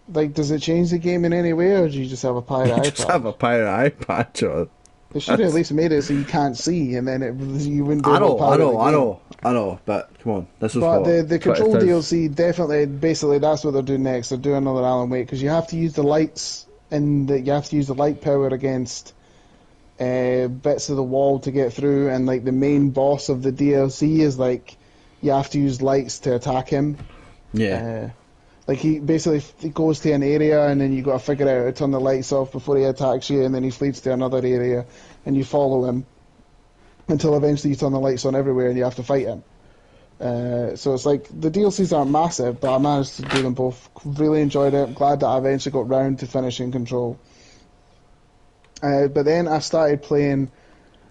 Like, does it change the game in any way, or do you just have a pirate eye patch? Just have a pirate eye patch on. They should have at least made it so you can't see, and then you wouldn't be able to pirate the game. I know, but come on, this is but what the Control DLC definitely, basically, that's what they're doing next. They're doing another Alan Wake because you have to use the lights and you have to use the light power against bits of the wall to get through, and like the main boss of the DLC is like you have to use lights to attack him. Yeah. Like he goes to an area and then you got to figure out how to turn the lights off before he attacks you, and then he flees to another area and you follow him until eventually you turn the lights on everywhere and you have to fight him. So it's like the DLCs aren't massive, but I managed to do them both. Really enjoyed it. I'm glad that I eventually got round to finishing Control. But then I started playing.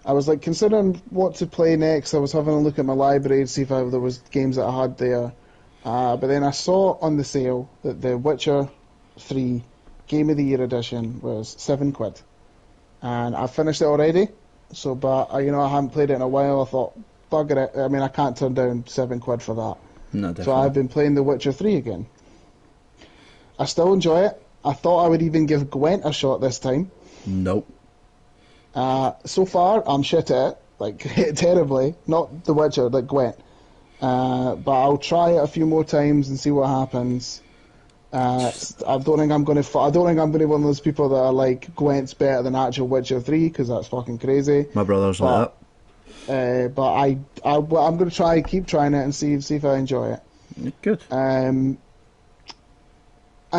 I was like considering what to play next. I was having a look at my library to see if there was games that I had there. But then I saw on the sale that the Witcher 3 Game of the Year edition was £7, and I finished it already. So, but I haven't played it in a while. I thought, bugger it. I mean, I can't turn down £7 for that. No, definitely. So I've been playing The Witcher 3 again. I still enjoy it. I thought I would even give Gwent a shot this time. Nope. So far, I'm shit at it, like terribly. Not The Witcher, like Gwent. But I'll try it a few more times and see what happens. I don't think I'm going to. I don't think I'm going to be one of those people that are like Gwent's better than actual Witcher 3 because that's fucking crazy. My brother's like that. But I'm going to keep trying it and see if I enjoy it. Good. I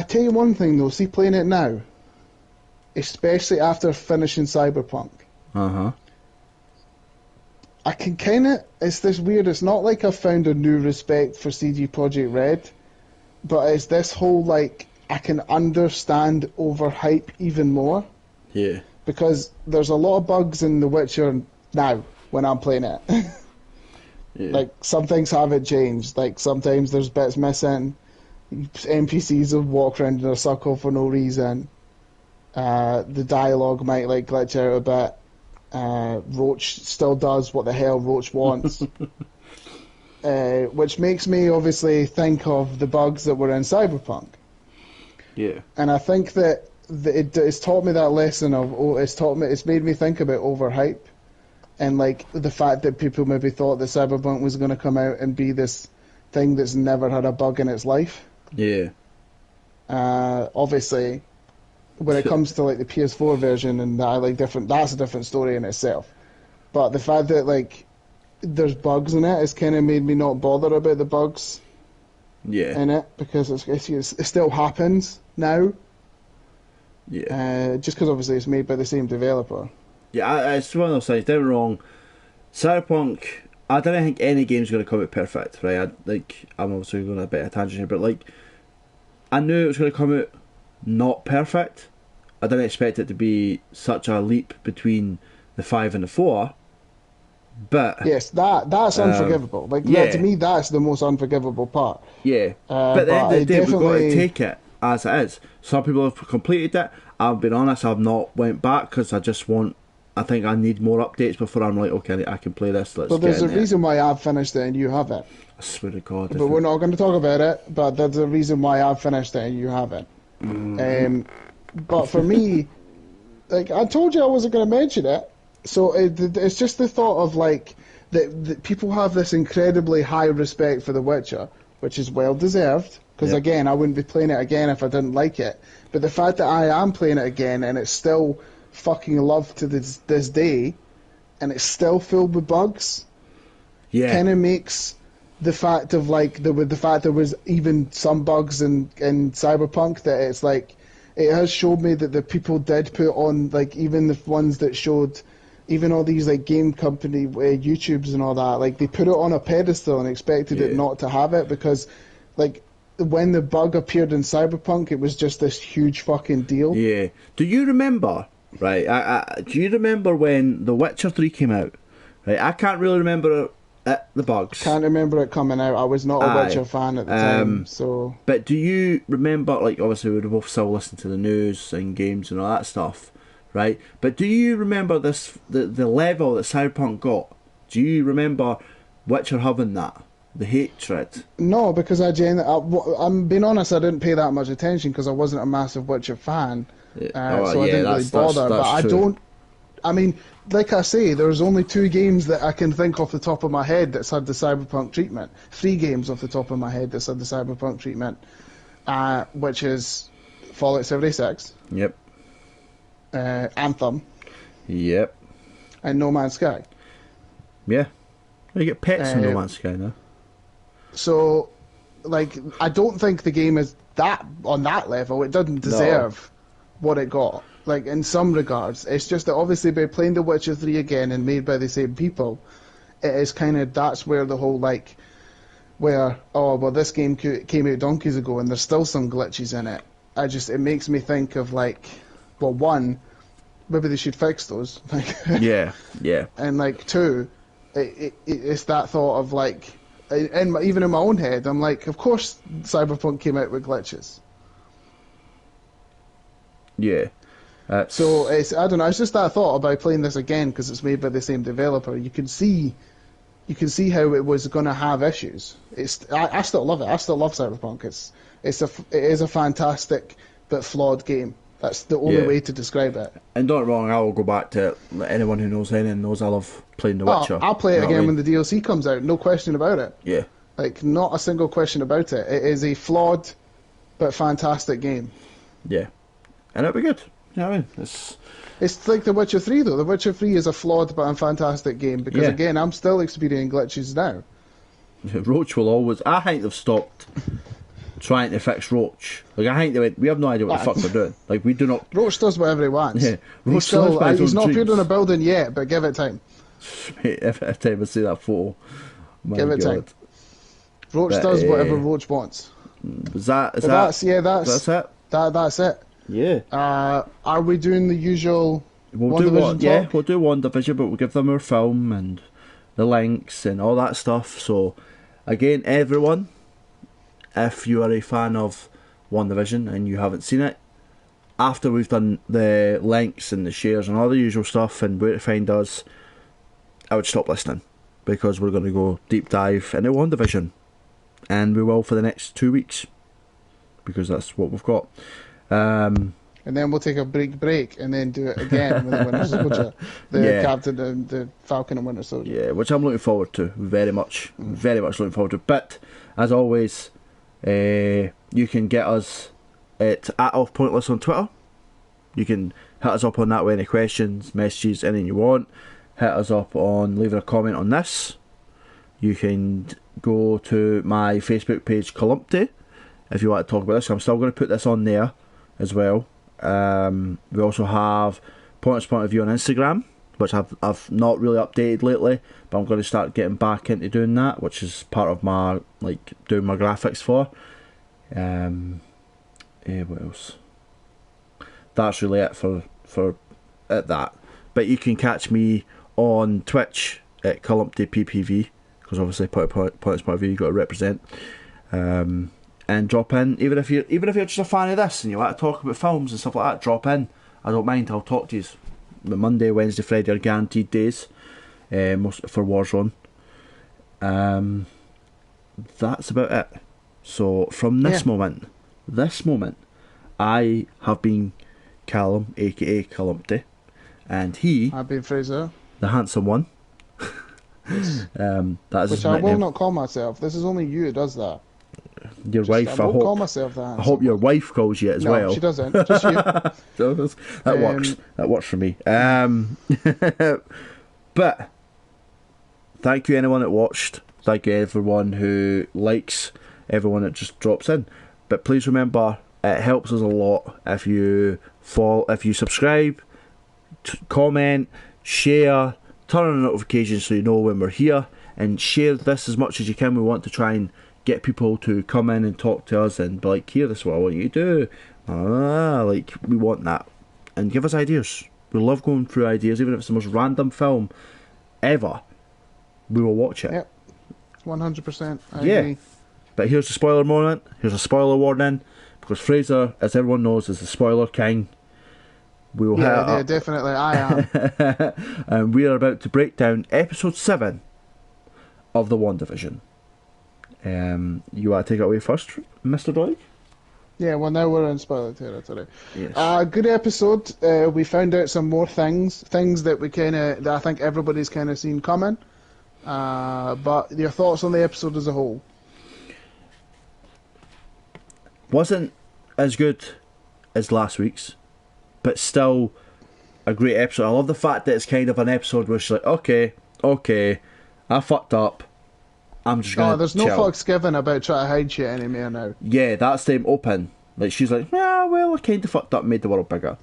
tell you one thing though, see playing it now, especially after finishing Cyberpunk. I can kind of, it's this weird, it's not like I've found a new respect for CD Projekt Red, but it's this whole, like, I can understand overhype even more. Yeah. Because there's a lot of bugs in The Witcher now, when I'm playing it. Yeah. Like, some things haven't changed. Like, sometimes there's bits missing, NPCs will walk around in a circle for no reason. The dialogue might, like, glitch out a bit. Roach still does what the hell Roach wants. Which makes me obviously think of the bugs that were in Cyberpunk. Yeah. And I think that it's taught me that lesson of it's made me think about overhype and like the fact that people maybe thought that Cyberpunk was going to come out and be this thing that's never had a bug in its life. Yeah. Obviously, when it comes to like the PS4 version and that, like that's a different story in itself. But the fact that like there's bugs in it has kind of made me not bother about the bugs. Yeah. In it because it still happens now. Yeah. Just because obviously it's made by the same developer. Yeah, it's one of those things. Don't get me wrong. Cyberpunk, I don't think any game's going to come out perfect, right? I'm obviously going a bit of a tangent here, but like, I knew it was going to come out not perfect. I didn't expect it to be such a leap between the 5 and the 4. But yes, that's unforgivable. Like to me, that's the most unforgivable part. Yeah, but at the end of the day, we've got to take it as it is. Some people have completed it. I've been honest, I've not went back because I think I need more updates before I'm like, okay, I can play this. But there's a reason why I've finished it and you haven't. I swear to God. But we're not going to talk about it. But there's a reason why I've finished it and you haven't. But for me, like I told you, I wasn't going to mention it. So it's just the thought of like that people have this incredibly high respect for The Witcher, which is well deserved. Because again, I wouldn't be playing it again if I didn't like it. But the fact that I am playing it again and it's still fucking loved to this day, and it's still filled with bugs, kind of makes the fact of like the fact there was even some bugs in Cyberpunk that it's like it has showed me that the people did put on like even the ones that showed. Even all these like game company YouTubes and all that, like they put it on a pedestal and expected it not to have it because, like, when the bug appeared in Cyberpunk, it was just this huge fucking deal. Yeah. Do you remember? Right. Do you remember when The Witcher 3 came out? Right. I can't really remember the bugs. Can't remember it coming out. I was not a Witcher fan at the time, so. But do you remember? Like, obviously, we were both still listening to the news and games and all that stuff. Right, but do you remember the level that Cyberpunk got? Do you remember Witcher having that? The hatred? No, because I'm being honest, I didn't pay that much attention because I wasn't a massive Witcher fan. So I didn't really bother. But I don't... I mean, like I say, there's only 2 games that I can think off the top of my head that's had the Cyberpunk treatment. 3 games off the top of my head that's had the Cyberpunk treatment, which is Fallout 76. Yep. Anthem. Yep. And No Man's Sky. Yeah. You get pets in No Man's Sky now. So, like, I don't think the game is that on that level. It doesn't deserve what it got. Like, in some regards. It's just that obviously by playing The Witcher 3 again and made by the same people, it is kind of, that's where the whole, like, where, oh, well, this game came out donkeys ago and there's still some glitches in it. It makes me think of, like, well, 1, maybe they should fix those. Yeah. And like 2, it's that thought of like, even in my own head, I'm like, of course Cyberpunk came out with glitches. Yeah. So I don't know. It's just that thought about playing this again because it's made by the same developer. You can see how it was going to have issues. I still love it. I still love Cyberpunk. It is a fantastic but flawed game. That's the only way to describe it. And don't get me wrong, I will go back to it. Anyone who knows anything knows I love playing The Witcher. I'll play it again when the DLC comes out, no question about it. Yeah. Like, not a single question about it. It is a flawed but fantastic game. Yeah, and it'll be good. You know what I mean? It's like The Witcher 3 though. The Witcher 3 is a flawed but a fantastic game because again, I'm still experiencing glitches now. Roach will always. I think they've stopped trying to fix Roach. Like, I think they went, we have no idea what the fuck we're doing. Like, we do not. Roach does whatever he wants. Yeah, Roach he's not appeared in a building yet, but give it time. Mate, every time I see that photo, give it time. Roach does whatever Roach wants. That's it. That's it. Yeah. Are we doing the usual? We'll do WandaVision, but we'll give them our film and the links and all that stuff. So, again, everyone, if you are a fan of WandaVision and you haven't seen it, after we've done the links and the shares and all the usual stuff and where to find us, I would stop listening because we're going to go deep dive into WandaVision, and we will for the next 2 weeks because that's what we've got. And then we'll take a break and then do it again with the Winter Soldier, Captain, the Falcon and Winter Soldier. Yeah, which I'm looking forward to very much looking forward to. But as always, you can get us at @offpointless on Twitter. You can hit us up on that with any questions, messages, anything you want. Hit us up on leaving a comment on this. You can go to my Facebook page, Columpty, if you want to talk about this. I'm still going to put this on there as well. We also have Pointless Point of View on Instagram, which I've not really updated lately, but I'm going to start getting back into doing that, which is part of my doing my graphics for. What else? That's really it for that. But you can catch me on Twitch at Columpty PPV, because obviously Pointless Point of View you've got to represent. And drop in, even if you're just a fan of this and you want to talk about films and stuff like that, drop in. I don't mind, I'll talk to you. But Monday, Wednesday, Friday are guaranteed days most for Warzone. That's about it. So from this moment, I have been Callum, aka Columpty, and I've been Fraser, the handsome one. Yes. That is which I will not call myself. This is only you who does that. Your wife, I won't call myself that. I hope your wife calls you as well. No, she doesn't. Just you. That works. That works for me. But thank you anyone that watched. Thank you everyone who likes. Everyone that just drops in. But please remember, it helps us a lot if you subscribe, comment, share, turn on notifications so you know when we're here, and share this as much as you can. We want to try and get people to come in and talk to us and be like, here, this is what I want you to do. We want that. And give us ideas. We love going through ideas, even if it's the most random film ever. We will watch it. Yep, 100%. I agree. But here's the spoiler moment. Here's a spoiler warning, because Fraser, as everyone knows, is the spoiler king. We will definitely, I am. And we are about to break down episode 7 of the WandaVision. You want to take it away first, Mr. Doig? Yeah, well, now we're in spoiler territory. Yes. Good episode. We found out some more things that I think everybody's kind of seen coming. But your thoughts on the episode as a whole? Wasn't as good as last week's, but still a great episode. I love the fact that it's kind of an episode where she's like, okay, I fucked up. I'm just gonna there's no fucks given about trying to hide shit anymore now. Yeah, that's them open. Like, she's like, well, I kind of fucked up, made the world bigger.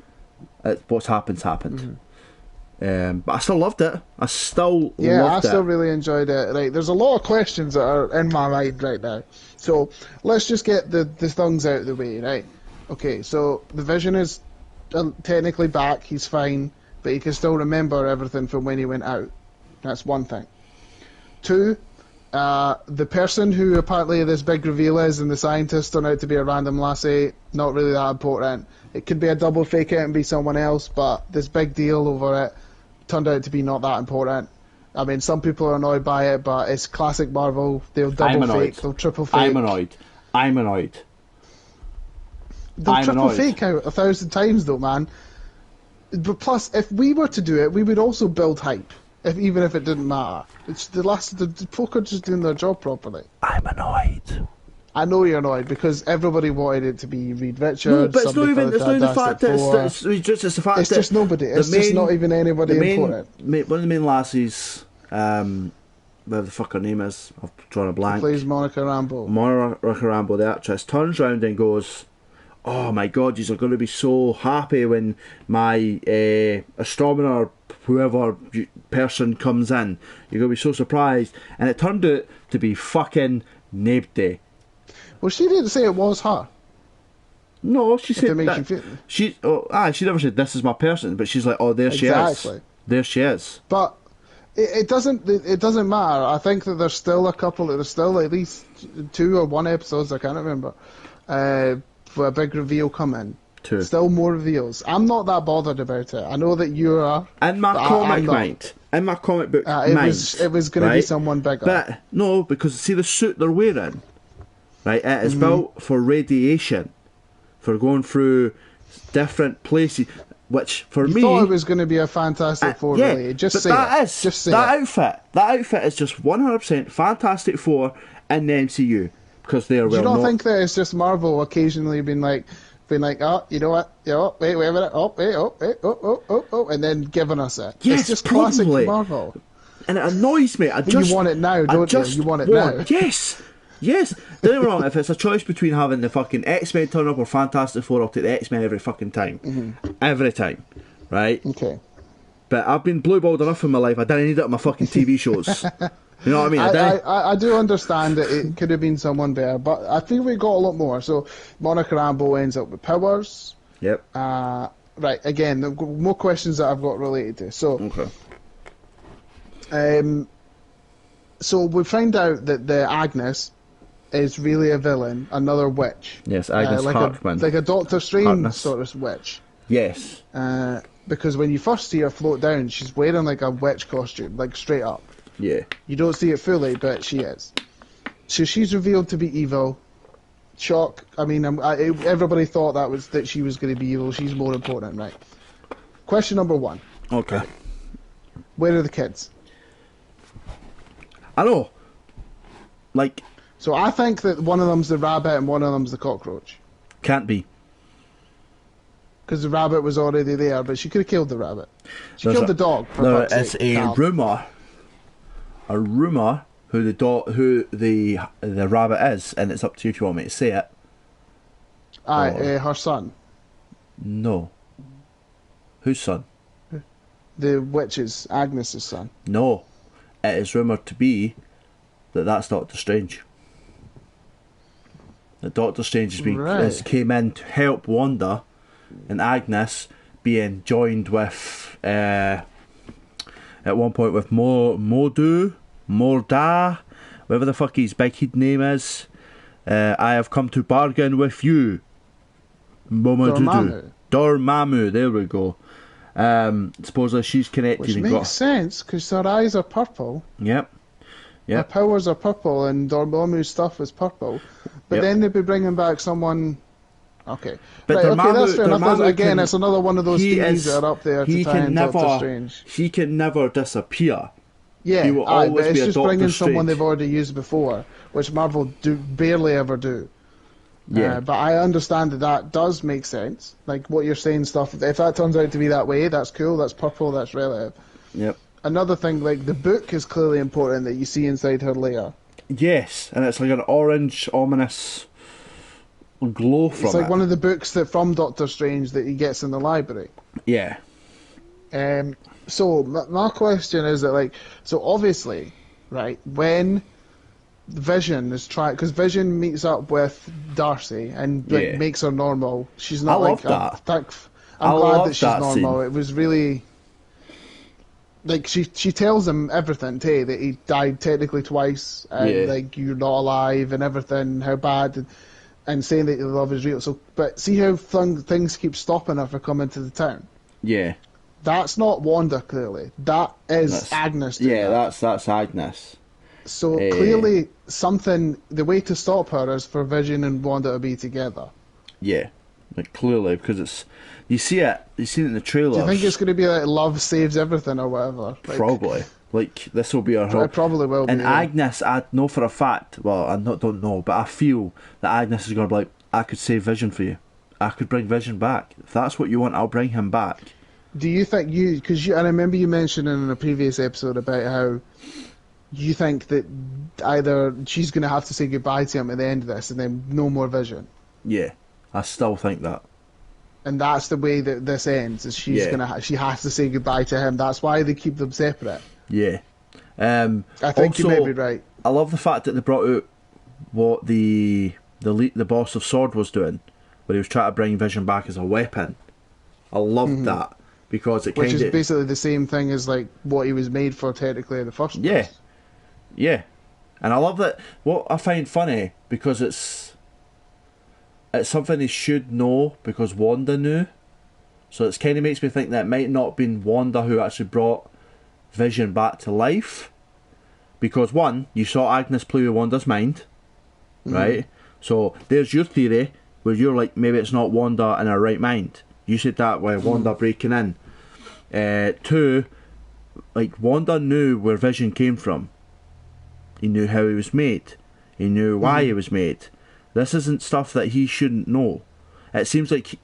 What's happened. Mm-hmm. But I still loved it. I still really enjoyed it. Right, there's a lot of questions that are in my mind right now. So let's just get the things out of the way, right? Okay, so the Vision is technically back. He's fine, but he can still remember everything from when he went out. That's one thing. 2. The person who apparently this big reveal is and the scientist turned out to be a random lassie, not really that important. It could be a double fake out and be someone else, but this big deal over it turned out to be not that important. I mean, some people are annoyed by it, but it's classic Marvel. They'll double fake, they'll triple fake. I'm annoyed. They'll triple fake out 1,000 times though, man. But plus, if we were to do it, we would also build hype. Even if it didn't matter. The folk are just doing their job properly. I'm annoyed. I know you're annoyed because everybody wanted it to be Reed Richards. No, but it's not even the fact that it's the fact it's just nobody. It's just not even anybody important. One of the main lassies, whatever the fuck her name is, I've drawn a blank. Plays Monica Rambeau. Monica Rambeau, the actress, turns round and goes, "Oh my God, you're going to be so happy when my astronomer, whoever person comes in. You're going to be so surprised." And it turned out to be fucking nobody. Well, she didn't say it was her. No, she said that. She never said this is my person, but she's like, "Oh, there she is. There she is." But it doesn't matter. I think that there's still at least 2 or 1 episodes, I can't remember, for a big reveal coming. 2. Still more reveals. I'm not that bothered about it. I know that you are. In my comic mind, in my comic book mind, it was going to be someone bigger. But no, because see the suit they're wearing, right? It is built for radiation, for going through different places. Which for me, thought it was going to be a Fantastic Four related. Just say that outfit is just 100% Fantastic Four in the MCU because they are well. You don't think that it's just Marvel occasionally being like, oh, you know what? Wait a minute. Oh, and then giving us it. Yes, it's just probably. Classic Marvel. And it annoys me. You want it now, don't you? You want it now. Yes. Don't get me wrong, if it's a choice between having the fucking X-Men turn up or Fantastic Four, I'll take the X-Men every fucking time. Mm-hmm. Every time. Right? Okay. But I've been blue-balled enough in my life, I didn't need it on my fucking TV shows. You know what I mean? I do understand that it could have been someone better, but I think we got a lot more. So, Monica Rambeau ends up with powers. Yep. Right, again, more questions that I've got related to. So, okay. So we find out that the Agnes is really a villain, another witch. Yes, Agnes Harkman. Like a Doctor Strange sort of witch. Yes. Because when you first see her float down, she's wearing like a witch costume, like straight up. Yeah. You don't see it fully, but she is. So she's revealed to be evil. Shock. I mean, everybody thought that she was going to be evil. She's more important, right? Question number 1. Okay. Where are the kids? I know. Like. So I think that one of them's the rabbit and one of them's the cockroach. Can't be. Because the rabbit was already there, but she could have killed the rabbit. She killed the dog. It's a rumour. A rumour who the rabbit is, and it's up to you if you want me to say it. Her son. No. Whose son? The witch's, Agnes's son. No. It is rumoured to be that that's Doctor Strange. That Doctor Strange has came in to help Wanda and Agnes being joined with at one point with Morda, whatever the fuck his big head name is. I have come to bargain with you. Dormammu, there we go. Supposedly she's connected. Which makes sense, because her eyes are purple. Yep. Her powers are purple, and Dormammu's stuff is purple. But then they'd be bringing back someone... Okay. But that's fair enough. Again, it's another one of those theories that are up there to tie in Doctor Strange. He can never disappear. Yeah, he will always but it's be just bringing someone they've already used before, which Marvel barely ever do. Yeah. But I understand that does make sense. Like what you're saying, stuff. If that turns out to be that way, that's cool. That's purple. That's relative. Yep. Another thing, like the book is clearly important that you see inside her lair. Yes, and it's like an orange, ominous glow from it. It's like one of the books from Doctor Strange that he gets in the library. Yeah. So my question is that, like, so obviously, right, when Vision is trying, because Vision meets up with Darcy and makes her normal. She's not I'm glad that she's normal. Scene. It was really like she tells him everything too, that he died technically twice, and like you're not alive and everything, how bad, and saying that your love is real. So, but see how things keep stopping her from coming to the town. Yeah. That's not Wanda, clearly. That's Agnes. That's Agnes. So clearly, the way to stop her is for Vision and Wanda to be together. Yeah, like clearly, because you see it in the trailer. Do you think it's going to be like love saves everything or whatever? Probably. Like, this will be her It probably will and be. Yeah. Agnes, I know for a fact, well, don't know, but I feel that Agnes is going to be like, I could save Vision for you. I could bring Vision back. If that's what you want, I'll bring him back. Do you think because I remember you mentioning in a previous episode about how you think that either she's going to have to say goodbye to him at the end of this and then no more Vision. Yeah, I still think that. And that's the way that this ends, is she has to say goodbye to him. That's why they keep them separate. Yeah. I think also, you may be right. I love the fact that they brought out what the boss of Sword was doing, where he was trying to bring Vision back as a weapon. I loved that, because it kind of... Which is basically the same thing as like what he was made for technically in the first place. Yeah. And I love that. What I find funny, because it's something he should know, because Wanda knew. So it kind of makes me think that it might not have been Wanda who actually brought Vision back to life. Because one, you saw Agnes play with Wanda's mind, right? So there's your theory, where you're like, maybe it's not Wanda in her right mind. You said that with Wanda breaking in. Two, like, Wanda knew where Vision came from. He knew how he was made. He knew why he was made. This isn't stuff that he shouldn't know. It seems like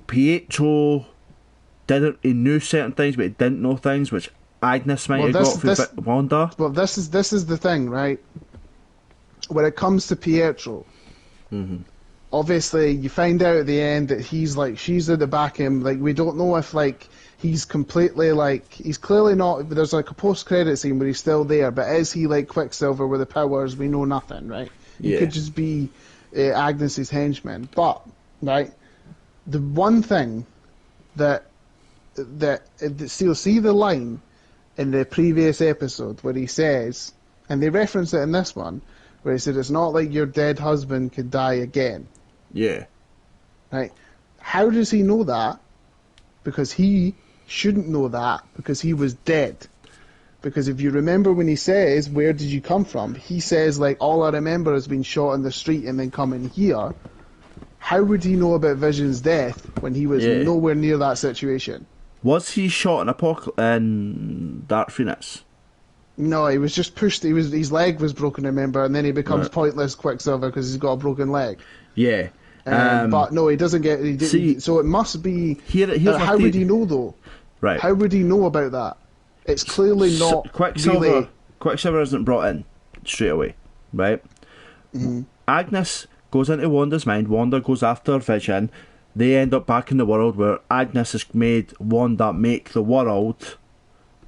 Pietro he knew certain things, but he didn't know things which Agnes might have got from Wanda. Well, this is the thing, right? When it comes to Pietro, obviously you find out at the end that he's like, she's at the back of him. Like, we don't know if like he's completely like, he's clearly not. There's like a post-credit scene where he's still there, but is he like Quicksilver with the powers? We know nothing, right? He could just be Agnes's henchman. But right, the one thing that so you'll see the line in the previous episode where he says, and they reference it in this one, where he said, it's not like your dead husband could die again. Yeah. Right? How does he know that? Because he shouldn't know that, because he was dead. Because if you remember when he says, where did you come from? He says, like, all I remember is being shot in the street and then coming here. How would he know about Vision's death when he was nowhere near that situation? Was he shot in Dark Phoenix? No, he was just pushed. His leg was broken, remember, and then he becomes pointless Quicksilver because he's got a broken leg. Yeah. But no, he doesn't get. He didn't, so it must be. How would he know though? Right. How would he know about that? It's clearly not. Quicksilver isn't brought in straight away, right? Agnes goes into Wanda's mind. Wanda goes after Vision. They end up back in the world where Agnes has made Wanda make the world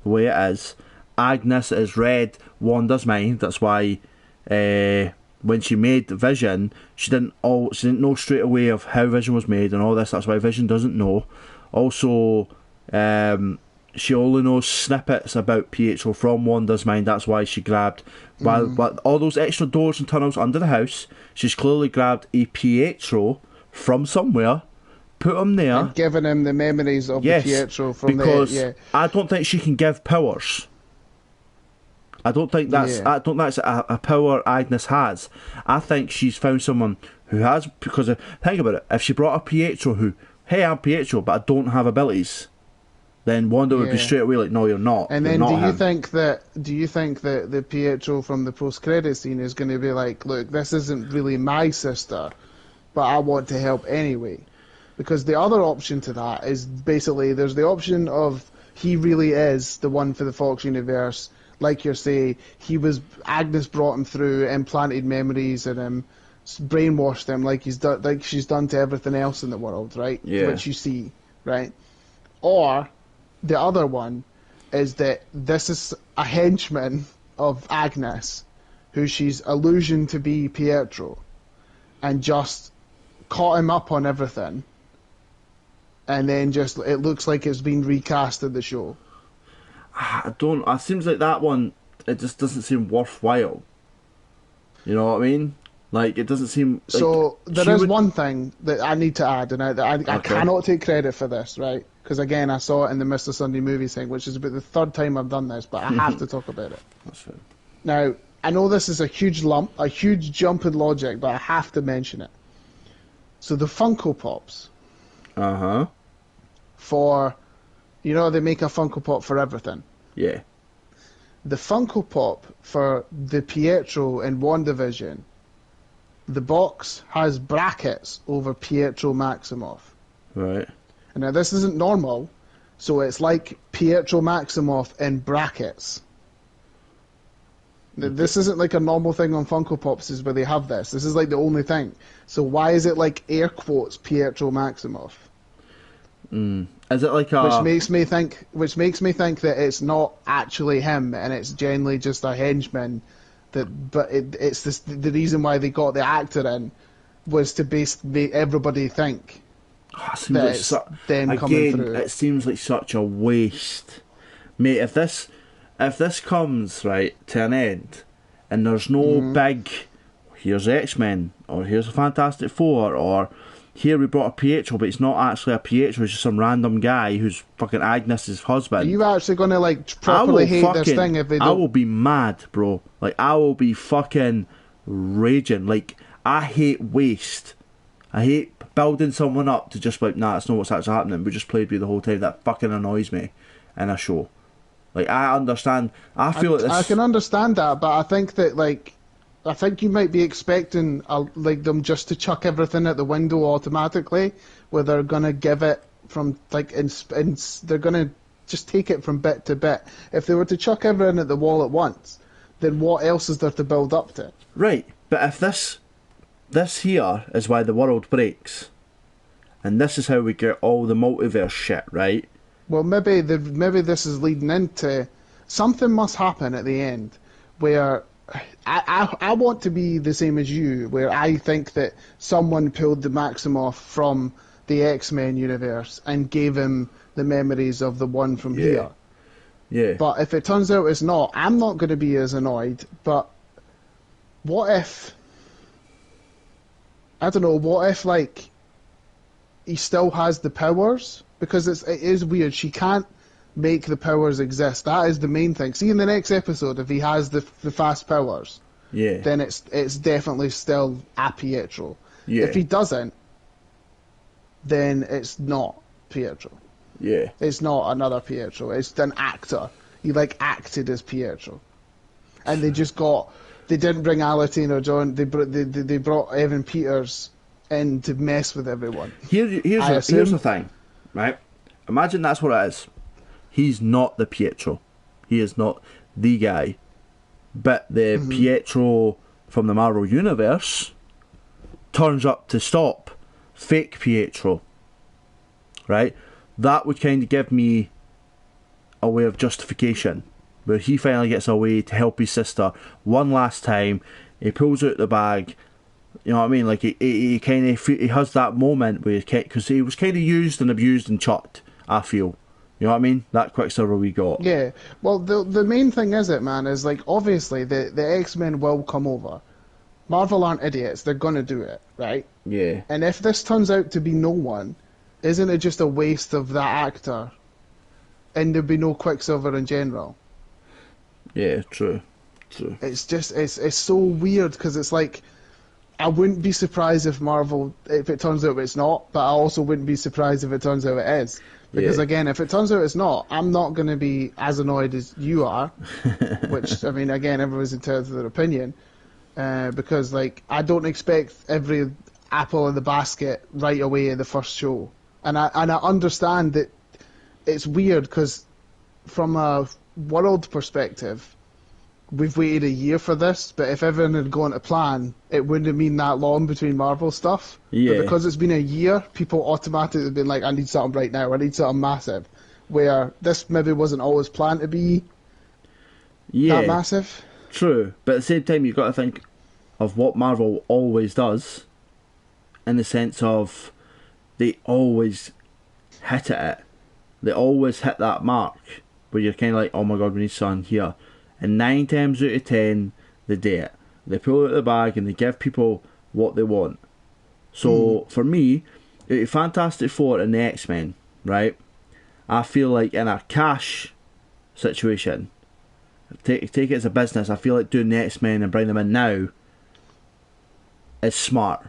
the way it is. Agnes has read Wanda's mind. That's why when she made Vision, she didn't know straight away of how Vision was made and all this. That's why Vision doesn't know. Also, she only knows snippets about Pietro from Wanda's mind. That's why she grabbed while all those extra doors and tunnels under the house. She's clearly grabbed a Pietro from somewhere, put him there, and given him the memories of the Pietro from because I don't think she can give powers. I don't think that's a power Agnes has. I think she's found someone who has, because think about it. If she brought a Pietro who, hey, I'm Pietro, but I don't have abilities, then Wanda would be straight away like, no, you're not. And then do you think that the Pietro from the post-credit scene is going to be like, look, this isn't really my sister, but I want to help anyway? Because the other option to that is basically, there's the option of he really is the one for the Fox universe. Like you're saying, Agnes brought him through, implanted memories in him, brainwashed him like she's done to everything else in the world, right? Yeah. Which you see, right? Or the other one is that this is a henchman of Agnes, who she's illusioned to be Pietro, and just caught him up on everything, and then just it looks like it's been recast in the show. It seems like that one, it just doesn't seem worthwhile. You know what I mean? Like, it doesn't seem... Like, so, there is one thing that I need to add, and I cannot take credit for this, right? Because, again, I saw it in the Mr. Sunday Movies thing, which is about the third time I've done this, but I have to talk about it. That's fine. Now, I know this is a huge jump in logic, but I have to mention it. So, the Funko Pops... Uh-huh. For You know, they make a Funko Pop for everything. Yeah. The Funko Pop for the Pietro in WandaVision, the box has brackets over Pietro Maximoff. Right. And now this isn't normal, so it's like Pietro Maximoff in brackets. This isn't like a normal thing on Funko Pops is where they have this. This is like the only thing. So why is it like air quotes Pietro Maximoff? Is it like a... Which makes me think that it's not actually him and it's generally just a henchman. It's the reason why they got the actor in was to make everybody think that it's them coming through. It seems like such a waste, mate. If this comes right to an end, and there's no big, here's X-Men or here's a Fantastic Four or here we brought a Pietro, but it's not actually a Pietro. It's just some random guy who's fucking Agnes's husband. Are you actually going to like properly hate this thing if they don't? I will be mad, bro. Like I will be fucking raging. Like I hate waste. I hate building someone up to just like, nah, it's not what's actually happening. We just played with the whole time. That fucking annoys me in a show. Like I understand. I feel like this... I can understand that, but I think that like. I think you might be expecting like them just to chuck everything out the window automatically, where they're gonna give it from like they're gonna just take it from bit to bit. If they were to chuck everything at the wall at once, then what else is there to build up to? Right, but if this here is why the world breaks, and this is how we get all the multiverse shit, right? Well, maybe this is leading into something must happen at the end where. I want to be the same as you, where I think that someone pulled the Maximoff from the X-Men universe and gave him the memories of the one from here. Yeah. But if it turns out it's not, I'm not going to be as annoyed. But what if... I don't know, what if, like, he still has the powers? Because it is weird. She can't make the powers exist. That is the main thing. See, in the next episode, if he has the fast powers, then it's definitely still a Pietro. Yeah. If he doesn't, then it's not Pietro. Yeah. It's not another Pietro. It's an actor. He like acted as Pietro, and they didn't bring Alateen or John. They brought Evan Peters in to mess with everyone. Here's the thing, right? Imagine that's what it is. He's not the Pietro. He is not the guy. But the Pietro from the Marvel Universe turns up to stop fake Pietro. Right? That would kind of give me a way of justification. Where he finally gets away to help his sister one last time. He pulls out the bag. You know what I mean? Like he has that moment where because he was kind of used and abused and chucked, I feel. You know what I mean? That Quicksilver we got. Yeah. Well, the main thing is like, obviously, the X-Men will come over. Marvel aren't idiots. They're going to do it, right? Yeah. And if this turns out to be no one, isn't it just a waste of that actor? And there'd be no Quicksilver in general. Yeah, true. It's just, it's so weird, because it's like, I wouldn't be surprised if it turns out it's not, but I also wouldn't be surprised if it turns out it is. Because again, if it turns out it's not, I'm not going to be as annoyed as you are. Which, I mean, again, everyone's entitled to their opinion. Because, like, I don't expect every apple in the basket right away in the first show. And I understand that it's weird because from a world perspective, we've waited a year for this, but if everything had gone to plan, it wouldn't have been that long between Marvel stuff. Yeah. But because it's been a year, people automatically have been like, I need something right now, I need something massive. Where this maybe wasn't always planned to be that massive. True, but at the same time, you've got to think of what Marvel always does, in the sense of they always hit at it. They always hit that mark where you're kind of like, oh my god, we need something here. And 9 times out of 10, they do it. They pull out the bag and they give people what they want. So, for me, Fantastic Four and the X-Men, right? I feel like in a cash situation, take it as a business, I feel like doing the X-Men and bring them in now is smart.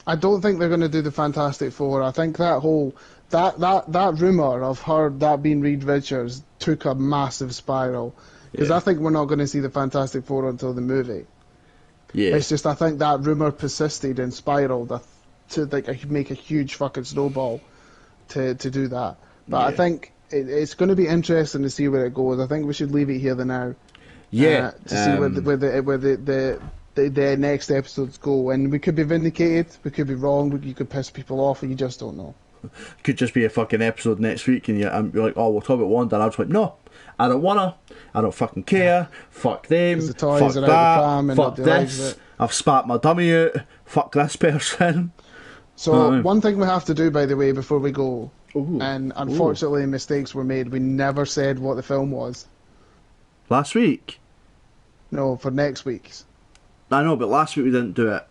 I don't think they're going to do the Fantastic Four. I think that whole that rumor of her that being Reed Richards took a massive spiral because I think we're not going to see the Fantastic Four until the movie. Yeah, it's just I think that rumor persisted and spiraled to like make a huge fucking snowball to do that. But I think it's going to be interesting to see where it goes. I think we should leave it here the now. Yeah, to see where the next episodes go, and we could be vindicated, we could be wrong, you could piss people off, and you just don't know. Could just be a fucking episode next week, and you're like, oh, we'll talk about Wanda, and I was like, no, I don't wanna, I don't fucking care, fuck them, the toys fuck are that, out the pram and fuck this, I've spat my dummy out, fuck this person. So one thing we have to do, by the way, before we go, Ooh. and unfortunately mistakes were made, we never said what the film was. Last week? No, for next week's. I know, but last week we didn't do it.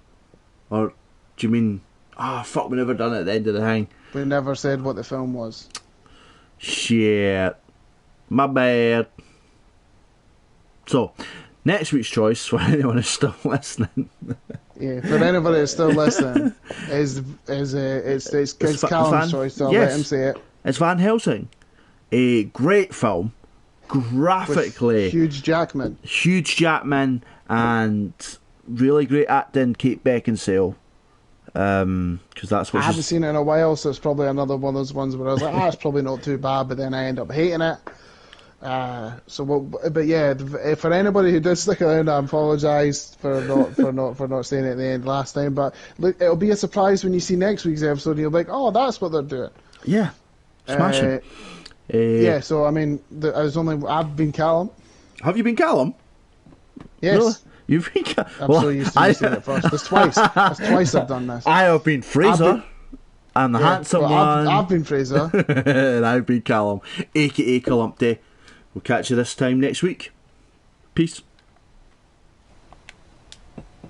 Or do you mean, fuck, we never done it at the end of the thing? We never said what the film was. Shit. My bad. So, next week's choice, for anyone who's still listening. Yeah, for anybody who's still listening, it's Callum's choice, so I'll let him say it. It's Van Helsing. A great film. Graphically. With Hugh Jackman. And really great acting, Kate Beckinsale. Because that's what I haven't seen it in a while, so it's probably another one of those ones where I was like, it's probably not too bad, but then I end up hating it. But yeah, for anybody who did stick around, I apologise for not saying it at the end last time. But look, it'll be a surprise when you see next week's episode, and you'll be like, oh, that's what they're doing. Yeah, smashing. Yeah, so I mean, I've been Callum. Have you been Callum? Yes. Really? You've been Callum? I'm so used to saying it first. That's twice. That's twice I've done this. I have been Fraser. I'm the handsome one. I've been Fraser. And I've been Callum, a.k.a. Calumpty. We'll catch you this time next week. Peace.